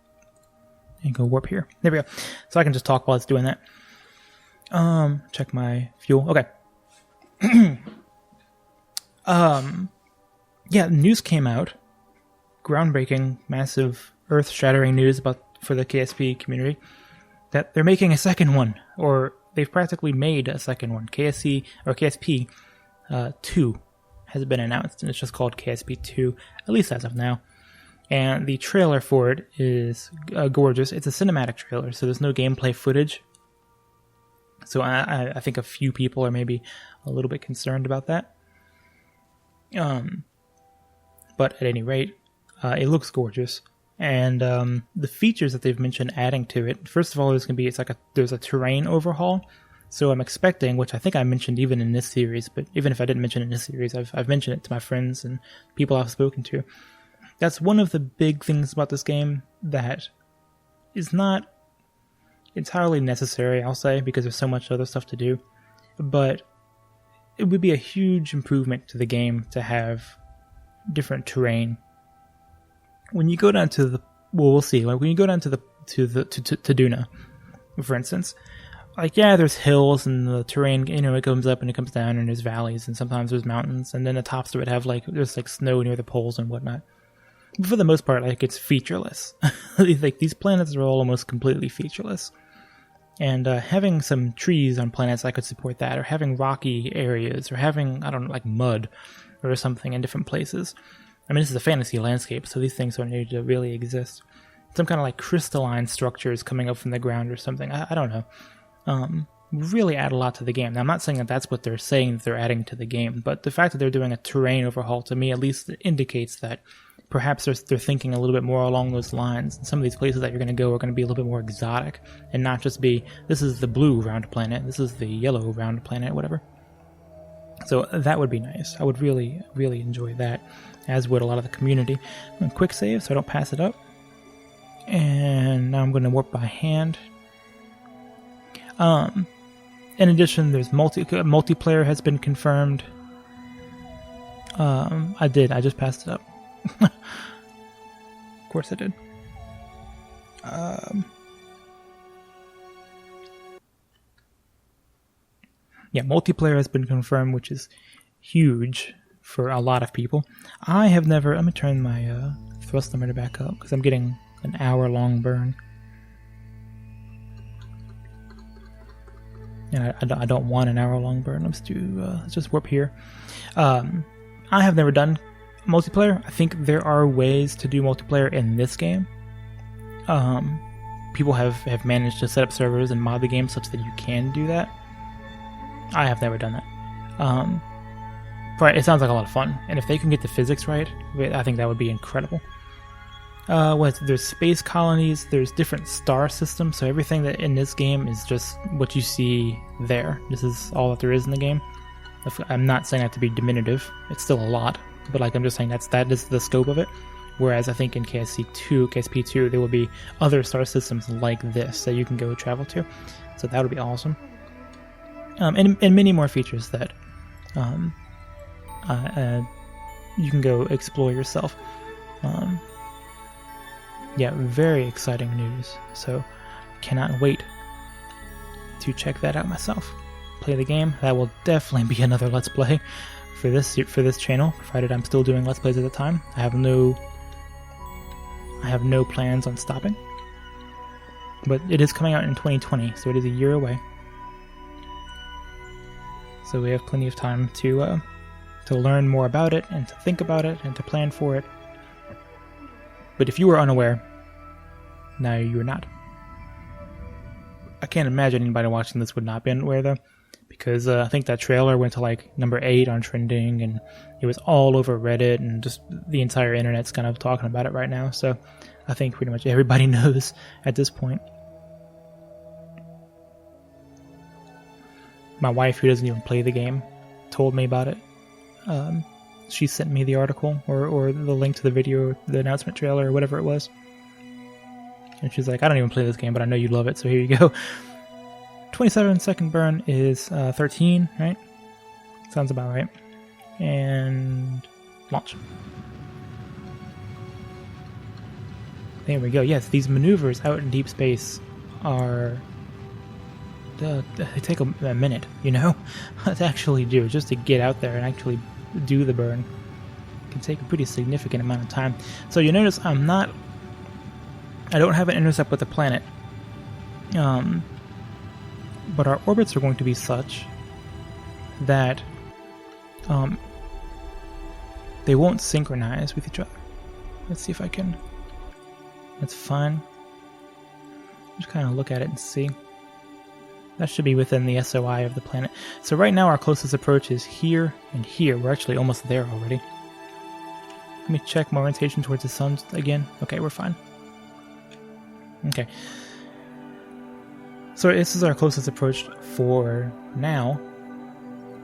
And go warp here. There we go. So I can just talk while it's doing that. Check my fuel. Okay. Yeah, news came out. Groundbreaking, massive, earth-shattering news for the KSP community. That they're making a second one. Or they've practically made a second one. KSP 2 has been announced, and it's just called KSP 2, at least as of now. And the trailer for it is gorgeous. It's a cinematic trailer, so there's no gameplay footage. So I think a few people are maybe a little bit concerned about that. But at any rate, it looks gorgeous. And the features that they've mentioned adding to it, first of all, there's a terrain overhaul. So I'm expecting, which I think I mentioned even in this series, but even if I didn't mention it in this series, I've mentioned it to my friends and people I've spoken to. That's one of the big things about this game that is not entirely necessary, I'll say, because there's so much other stuff to do. But it would be a huge improvement to the game to have different terrain. When you go down to the, well, we'll see. Like when you go down to Duna, for instance, like yeah, there's hills and the terrain, you know, it comes up and it comes down, and there's valleys and sometimes there's mountains, and then the tops of it have there's snow near the poles and whatnot. But for the most part, it's featureless. Like these planets are all almost completely featureless. And having some trees on planets, I could support that, or having rocky areas, or having, I don't know, mud or something in different places. I mean, this is a fantasy landscape, so these things don't need to really exist. some kind of like crystalline structures coming up from the ground or something. I don't know. Really add a lot to the game. Now, I'm not saying that that's what they're saying that they're adding to the game, but the fact that they're doing a terrain overhaul, to me at least, indicates that perhaps they're thinking a little bit more along those lines. And some of these places that you're going to go are going to be a little bit more exotic and not just be, this is the blue round planet, this is the yellow round planet, whatever. So that would be nice. I would really, really enjoy that, as would a lot of the community. I'm going to quick save so I don't pass it up. And now I'm going to warp by hand. In addition, there's multiplayer has been confirmed. I just passed it up. Of course I did. Yeah, multiplayer has been confirmed, which is huge for a lot of people. I have never... Let me turn my thrust limiter back up, because I'm getting an hour-long burn. And I don't want an hour-long burn. Let's just warp here. I have never done multiplayer. I think there are ways to do multiplayer in this game. People have managed to set up servers and mod the game such that you can do that. I have never done that. But it sounds like a lot of fun. And if they can get the physics right, I think that would be incredible. There's space colonies, there's different star systems, so everything that in this game is just what you see there. This is all that there is in the game. I'm not saying that to be diminutive, it's still a lot, but like I'm just saying that is the scope of it. Whereas I think in KSP2, there will be other star systems like this that you can go travel to. So that would be awesome. And many more features that you can go explore yourself. Yeah, very exciting news. So, cannot wait to check that out myself. Play the game. That will definitely be another Let's Play for this channel, provided I'm still doing Let's Plays at the time. I have no plans on stopping. But it is coming out in 2020, so it is a year away. So we have plenty of time to learn more about it, and to think about it, and to plan for it. But if you were unaware, now you're not. I can't imagine anybody watching this would not be unaware, though, because I think that trailer went to like number 8 on trending, and it was all over Reddit, and just the entire internet's kind of talking about it right now. So I think pretty much everybody knows at this point. My wife, who doesn't even play the game, told me about it. She sent me the article or the link to the video, the announcement trailer, or whatever it was. And she's like, I don't even play this game, but I know you love it, so here you go. 27-second burn is 13, right? Sounds about right. And launch. There we go. Yes, these maneuvers out in deep space are... they take a minute, you know, to actually do, just to get out there and actually do the burn. It can take a pretty significant amount of time. So you notice I don't have an intercept with the planet, but our orbits are going to be such that they won't synchronize with each other. Let's see if I can. That's fine. Just kind of look at it and see. That should be within the SOI of the planet. So right now our closest approach is here and here. We're actually almost there already. Let me check my orientation towards the sun again. Okay, we're fine. Okay. So this is our closest approach for now.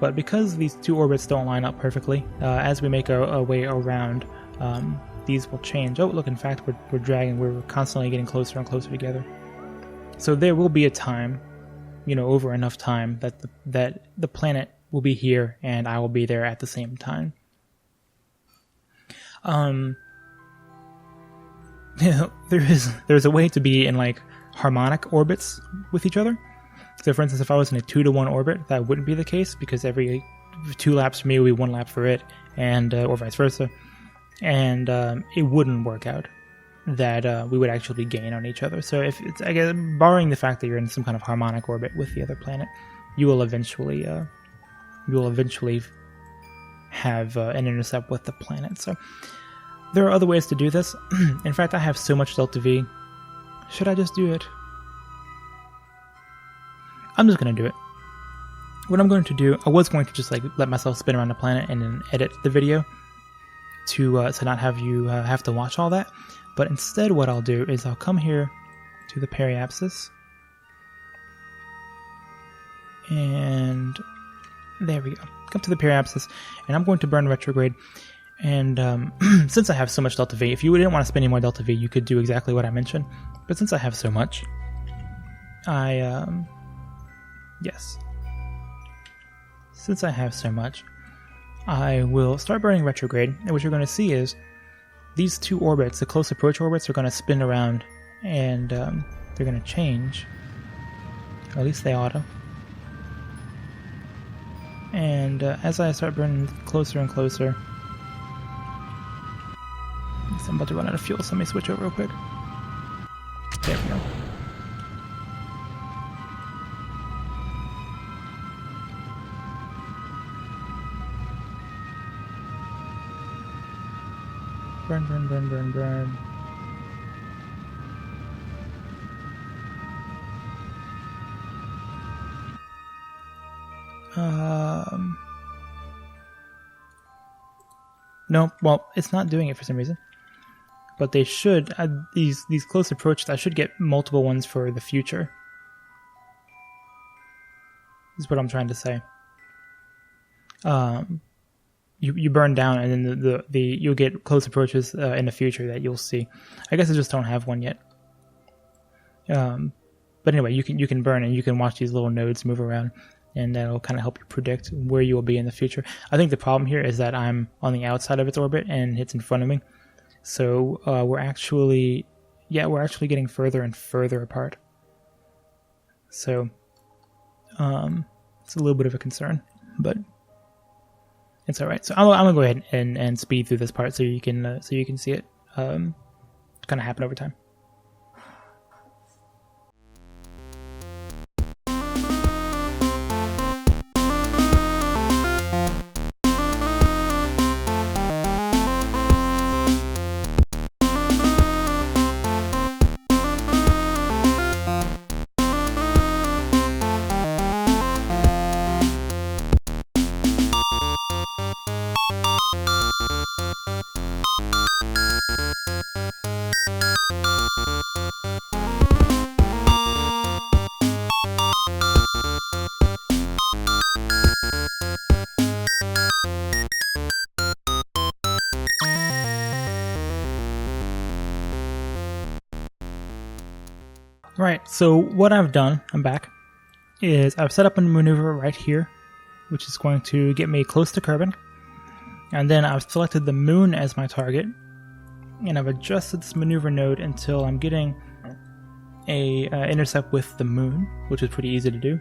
But because these two orbits don't line up perfectly, as we make our way around, these will change. Oh, look, in fact, we're dragging. We're constantly getting closer and closer together. So there will be a time, you know, over enough time that the planet will be here and I will be there at the same time. You know, there's a way to be in like harmonic orbits with each other. So for instance, if I was in a 2-to-1 orbit, that wouldn't be the case, because every 2 laps for me would be 1 lap for it, and or vice versa, and it wouldn't work out that we would actually gain on each other. So if it's, I guess, barring the fact that you're in some kind of harmonic orbit with the other planet, you will eventually have an intercept with the planet. So there are other ways to do this. In fact, I have so much Delta V Should I just do it? I'm just going to do it. What I'm going to do, I was going to just like let myself spin around the planet and then edit the video to not have you have to watch all that. But instead what I'll do is I'll come here to the periapsis. And there we go. Come to the periapsis, and I'm going to burn retrograde. And since I have so much delta V, if you didn't want to spend any more delta V, you could do exactly what I mentioned. But since I have so much, yes. Since I have so much, I will start burning retrograde. And what you're going to see is these two orbits, the close approach orbits, are going to spin around, and they're going to change. Or at least they ought to. And as I start burning closer and closer, I'm about to run out of fuel, so let me switch over real quick. There we go. Burn, burn, burn, burn, burn. No, well, it's not doing it for some reason. But they should, these close approaches, I should get multiple ones for the future. Is what I'm trying to say. You burn down, and then you'll get close approaches in the future that you'll see. I guess I just don't have one yet. But anyway, you can burn, and you can watch these little nodes move around, and that'll kind of help you predict where you will be in the future. I think the problem here is that I'm on the outside of its orbit, and it's in front of me. So we're actually getting further and further apart. So it's a little bit of a concern, but it's all right. So I'm gonna go ahead and speed through this part so you can see it kind of happen over time. Right, so what I've done, I'm back, is I've set up a maneuver right here, which is going to get me close to Kerbal. And then I've selected the moon as my target, and I've adjusted this maneuver node until I'm getting a intercept with the moon, which is pretty easy to do.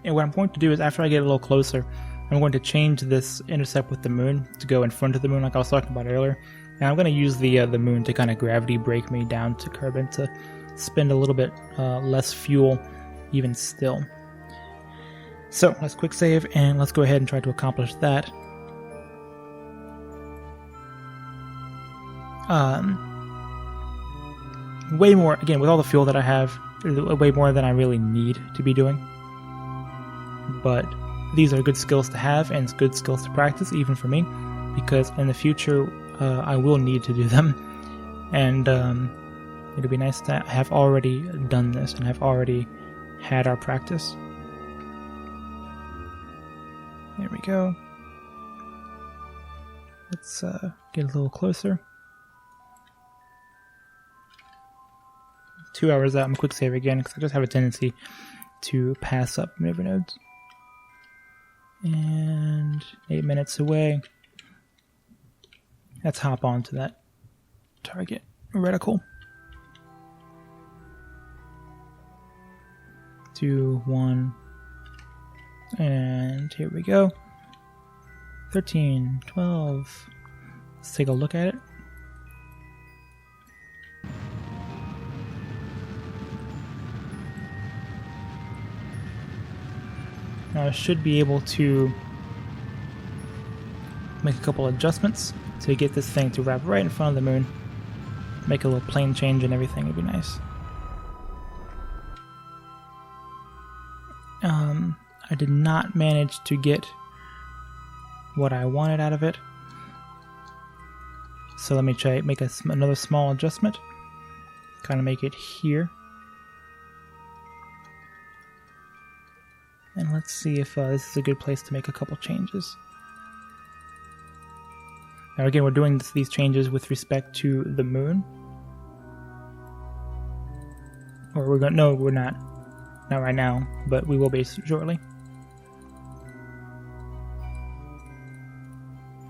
And what I'm going to do is, after I get a little closer, I'm going to change this intercept with the moon to go in front of the moon like I was talking about earlier. And I'm going to use the moon to kind of gravity brake me down to Kerbal to spend a little bit less fuel even still. So let's quick save and let's go ahead and try to accomplish that. Way more, again, with all the fuel that I have, way more than I really need to be doing. But these are good skills to have and good skills to practice, even for me, because in the future I will need to do them. And it'll be nice to have already done this and have already had our practice. There we go. Let's get a little closer. 2 hours out, I'm quick save again because I just have a tendency to pass up maneuver nodes. And 8 minutes away. Let's hop on to that target reticle. 2, 1, and here we go. 13, 12. Let's take a look at it. Now I should be able to make a couple adjustments to get this thing to wrap right in front of the moon. Make a little plane change and everything would be nice. did not manage to get what I wanted out of it. So let me try make another small adjustment. Kind of make it here. And let's see if this is a good place to make a couple changes. Now again, we're doing these changes with respect to the moon. Or we're going no, we're not. Not right now, but we will be shortly.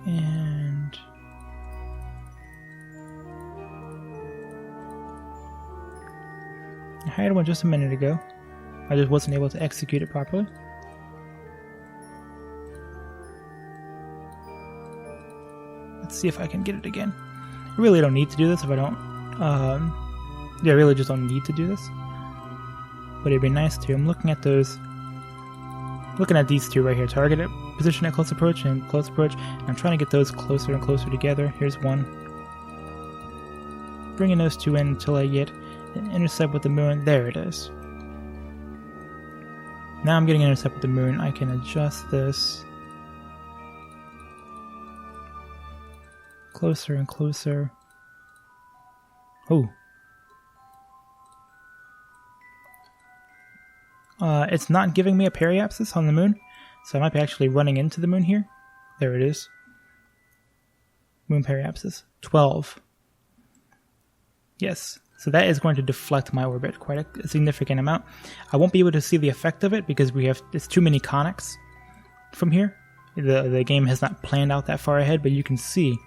And I had one just a minute ago. I just wasn't able to execute it properly. Let's see if I can get it again. I really don't need to do this if I don't. Yeah, I really just don't need to do this. But it'd be nice to. I'm looking at those. Looking at these two right here. Target it, position at close approach and close approach. And I'm trying to get those closer and closer together. Here's one. Bringing those two in until I get an intercept with the moon. There it is. Now I'm getting an intercept with the moon. I can adjust this closer and closer. Oh. It's not giving me a periapsis on the moon, so I might be actually running into the moon here. There it is. Moon periapsis. 12. Yes. So that is going to deflect my orbit quite a significant amount. I won't be able to see the effect of it because it's too many conics from here. The game has not planned out that far ahead, but you can see.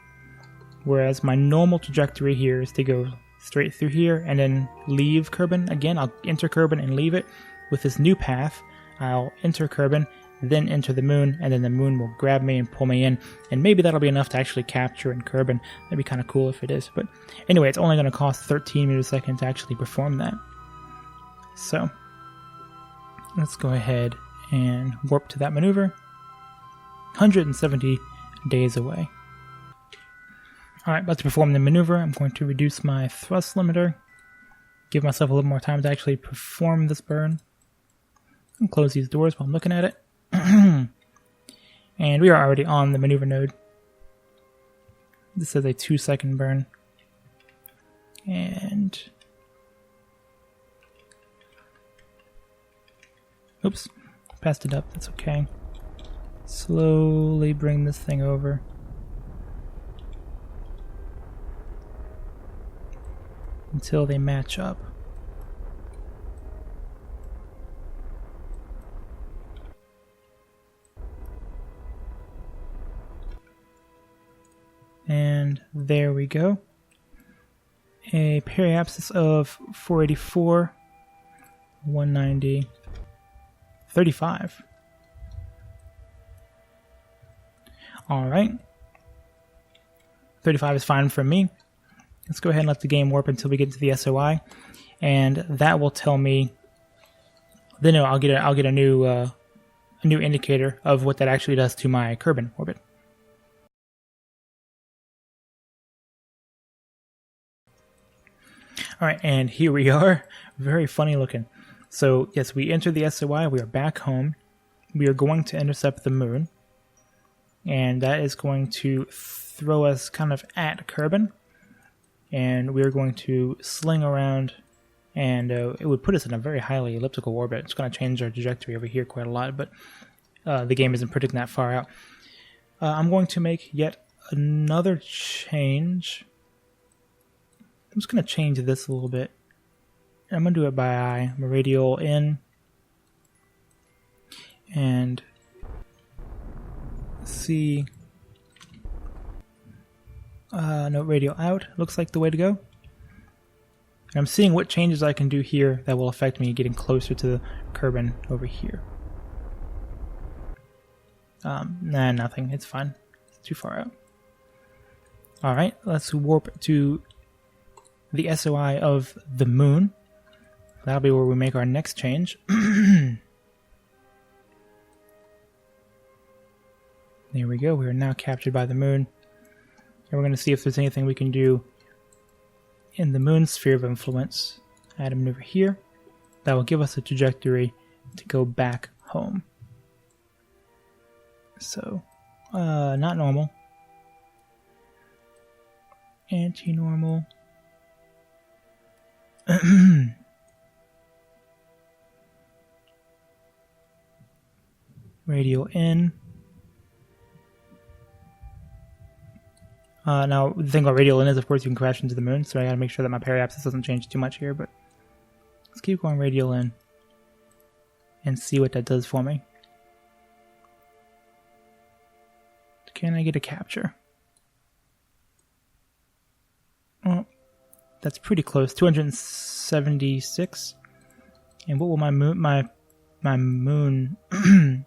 Whereas my normal trajectory here is to go straight through here and then leave Kerbin. Again, I'll enter Kerbin and leave it. With this new path, I'll enter Kerbin, then enter the moon, and then the moon will grab me and pull me in, and maybe that'll be enough to actually capture in Kerbin. That'd be kind of cool if it is, but anyway, it's only going to cost 13 meters a second to actually perform that. So, let's go ahead and warp to that maneuver. 170 days away. Alright, about to perform the maneuver, I'm going to reduce my thrust limiter, give myself a little more time to actually perform this burn. And close these doors while I'm looking at it. And we are already on the maneuver node. This is a 2-second burn. And oops, passed it up, that's okay. Slowly bring this thing over. Until they match up. And there we go. A periapsis of 484, 190, 35. Alright. 35 is fine for me. Let's go ahead and let the game warp until we get to the SOI. And that will tell me, then I'll get a new indicator of what that actually does to my Kerbin orbit. Alright, and here we are. Very funny looking. So, yes, we entered the SOI. We are back home. We are going to intercept the moon. And that is going to throw us kind of at Kerbin. And we are going to sling around. And it would put us in a very highly elliptical orbit. It's going to change our trajectory over here quite a lot. But the game isn't predicting that far out. I'm going to make yet another change. I'm just going to change this a little bit. I'm going to do it by eye. I'm a radial in. And see. No, radial out. Looks like the way to go. And I'm seeing what changes I can do here that will affect me getting closer to the Kerbin over here. Nah, nothing. It's fine. It's too far out. Alright, let's warp to the SOI of the moon. That'll be where we make our next change. There we go. We are now captured by the moon. And we're going to see if there's anything we can do in the moon's sphere of influence. Add a maneuver here. That will give us a trajectory to go back home. So, not normal. Anti-normal. Radial in. Now, the thing about radial in is, of course, you can crash into the moon, so I gotta make sure that my periapsis doesn't change too much here, but let's keep going radial in and see what that does for me. Can I get a capture? Oh, that's pretty close. 276. And what will my moon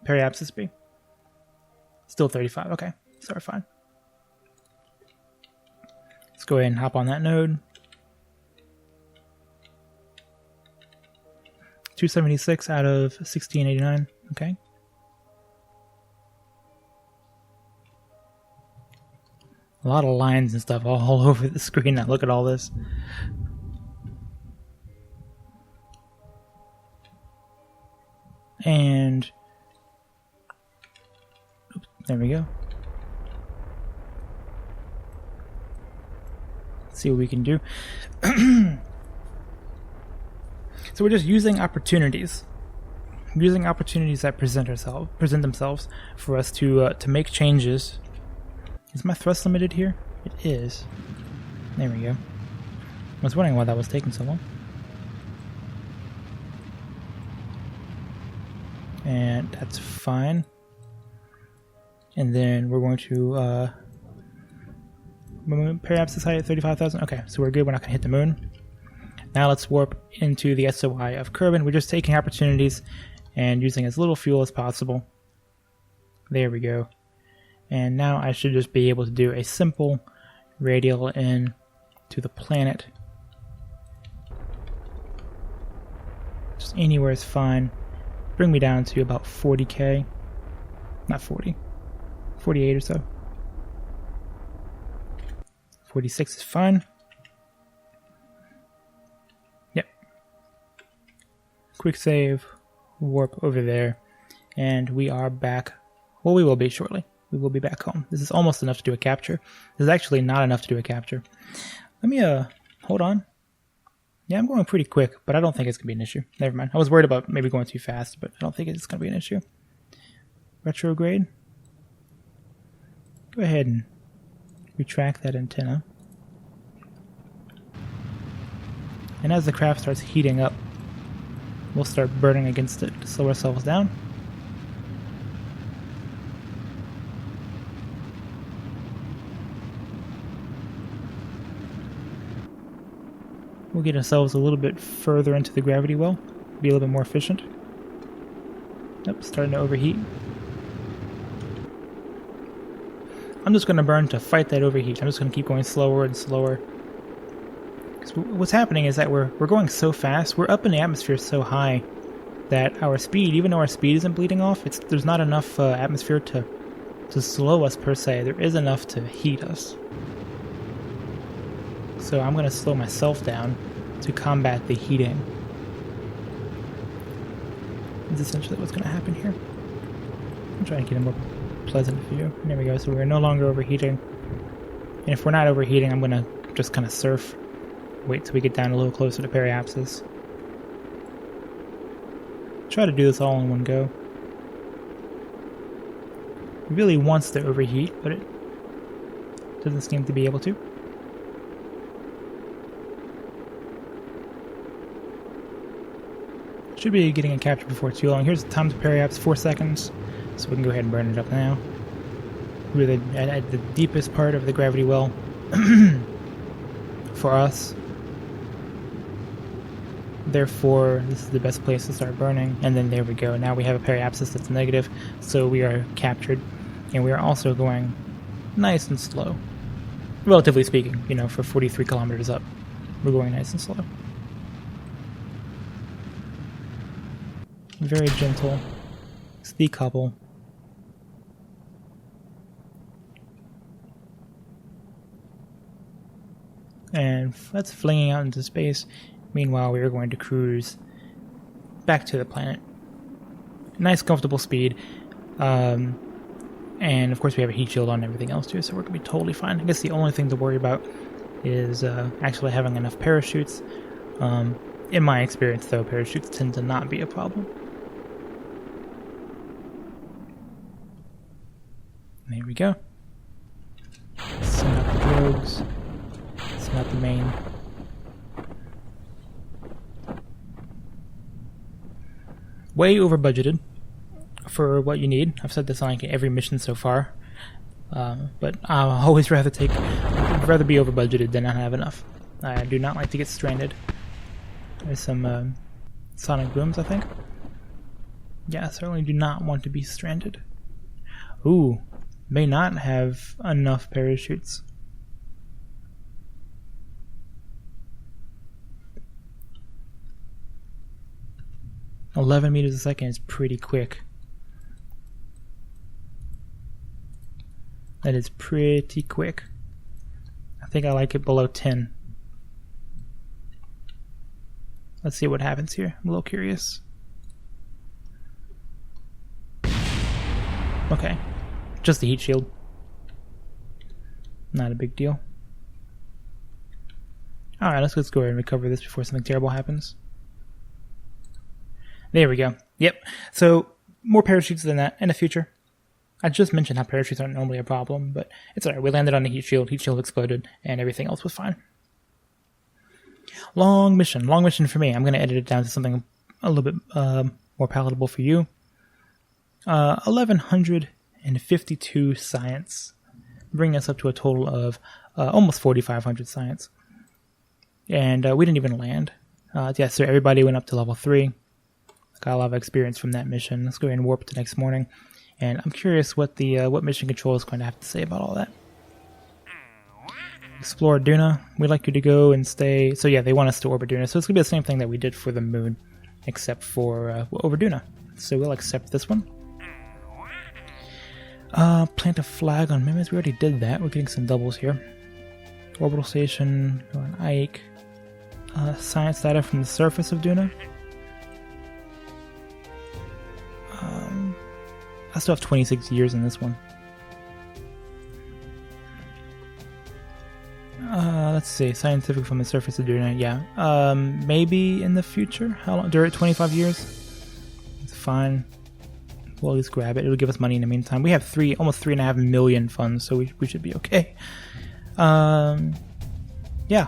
periapsis be? Still 35. Okay, so we're fine. Let's go ahead and hop on that node. 276 out of 1689. Okay. A lot of lines and stuff all over the screen now. Look at all this. And oops, there we go. Let's see what we can do. So we're just using opportunities. Using opportunities that present themselves for us to make changes. Is my thrust limited here? It is. There we go. I was wondering why that was taking so long. And that's fine. And then we're going to perhaps this height at 35,000. Okay, so we're good. We're not going to hit the moon. Now let's warp into the SOI of Kerbal. We're just taking opportunities and using as little fuel as possible. There we go. And now I should just be able to do a simple radial in to the planet. Just anywhere is fine. Bring me down to about 40k. Not 40. 48 or so. 46 is fine. Yep. Quick save. Warp over there. And we are back. Well, we will be shortly. We will be back home. This is almost enough to do a capture. This is actually not enough to do a capture. Let me, hold on. Yeah, I'm going pretty quick, but I don't think it's going to be an issue. Never mind. I was worried about maybe going too fast, but I don't think it's going to be an issue. Retrograde. Go ahead and retract that antenna. And as the craft starts heating up, we'll start burning against it to slow ourselves down. We'll get ourselves a little bit further into the gravity well, be a little bit more efficient. Yep, starting to overheat. I'm just going to burn to fight that overheat. I'm just going to keep going slower and slower. Because what's happening is that we're going so fast, we're up in the atmosphere so high that our speed, even though our speed isn't bleeding off, there's not enough atmosphere to slow us per se. There is enough to heat us. So I'm going to slow myself down to combat the heating. That's essentially what's going to happen here. I'm trying to get a more pleasant view. There we go. So we're no longer overheating. And if we're not overheating, I'm going to just kind of surf. Wait till we get down a little closer to periapsis. Try to do this all in one go. It really wants to overheat, but it doesn't seem to be able to. Should be getting a capture before too long. Here's the time to periapsis, 4 seconds. So we can go ahead and burn it up now. We're at the deepest part of the gravity well for us. Therefore, this is the best place to start burning. And then there we go. Now we have a periapsis that's negative, so we are captured. And we are also going nice and slow. Relatively speaking, you know, for 43 kilometers up. We're going nice and slow. Very gentle. Let's decouple. And that's flinging out into space. Meanwhile, we are going to cruise back to the planet. Nice, comfortable speed. And of course we have a heat shield on everything else too, so we're going to be totally fine. I guess the only thing to worry about is actually having enough parachutes. In my experience though, parachutes tend to not be a problem. There we go. Send out the rogues. Send out the main. Way over budgeted for what you need. I've said this on like every mission so far, but I'll always rather be over budgeted than not have enough. I do not like to get stranded. There's some sonic booms, I think. Yeah, I certainly do not want to be stranded. Ooh, may not have enough parachutes. $11 meters a second is pretty quick. That is pretty quick. I think I like it below 10. Let's see what happens here. I'm a little curious. Okay. Just the heat shield. Not a big deal. Alright, let's go ahead and recover this before something terrible happens. There we go. Yep. So, more parachutes than that in the future. I just mentioned how parachutes aren't normally a problem, but it's alright. We landed on the heat shield exploded, and everything else was fine. Long mission for me. I'm going to edit it down to something a little bit more palatable for you. 1,152 science, bringing us up to a total of almost 4,500 science. And we didn't even land. Yeah, so everybody went up to level 3. Got a lot of experience from that mission. Let's go ahead and warp to next morning. And I'm curious what the what mission control is going to have to say about all that. Explore Duna. We'd like you to go and stay. So yeah, they want us to orbit Duna. So it's going to be the same thing that we did for the moon, except for over Duna. So we'll accept this one. Plant a flag on Mimas. We already did that. We're getting some doubles here. Orbital station on Ike. Science data from the surface of Duna. I still have 26 years in this one. Let's see. Scientific from the surface of Duna. Yeah. Maybe in the future. How long? During 25 years? It's fine. We'll at least grab it. It'll give us money in the meantime. We have almost 3.5 million funds, so we should be okay. Yeah.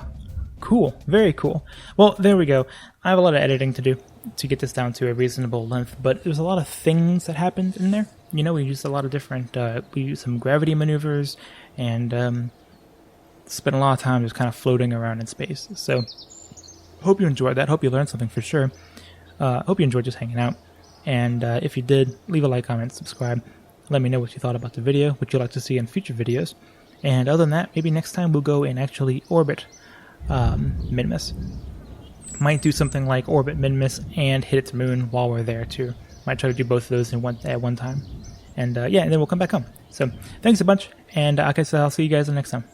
Cool. Very cool. Well, there we go. I have a lot of editing to do to get this down to a reasonable length, but there's a lot of things that happened in there. You know, we used a lot of different, we used some gravity maneuvers, and spent a lot of time just kind of floating around in space. So, hope you enjoyed that. Hope you learned something for sure. Hope you enjoyed just hanging out. And if you did, leave a like, comment, subscribe. Let me know what you thought about the video, what you'd like to see in future videos. And other than that, maybe next time we'll go and actually orbit Minmus. Might do something like orbit Minmus and hit its moon while we're there too. Might try to do both of those at one time. And yeah, and then we'll come back home. So thanks a bunch, and I guess I'll see you guys next time.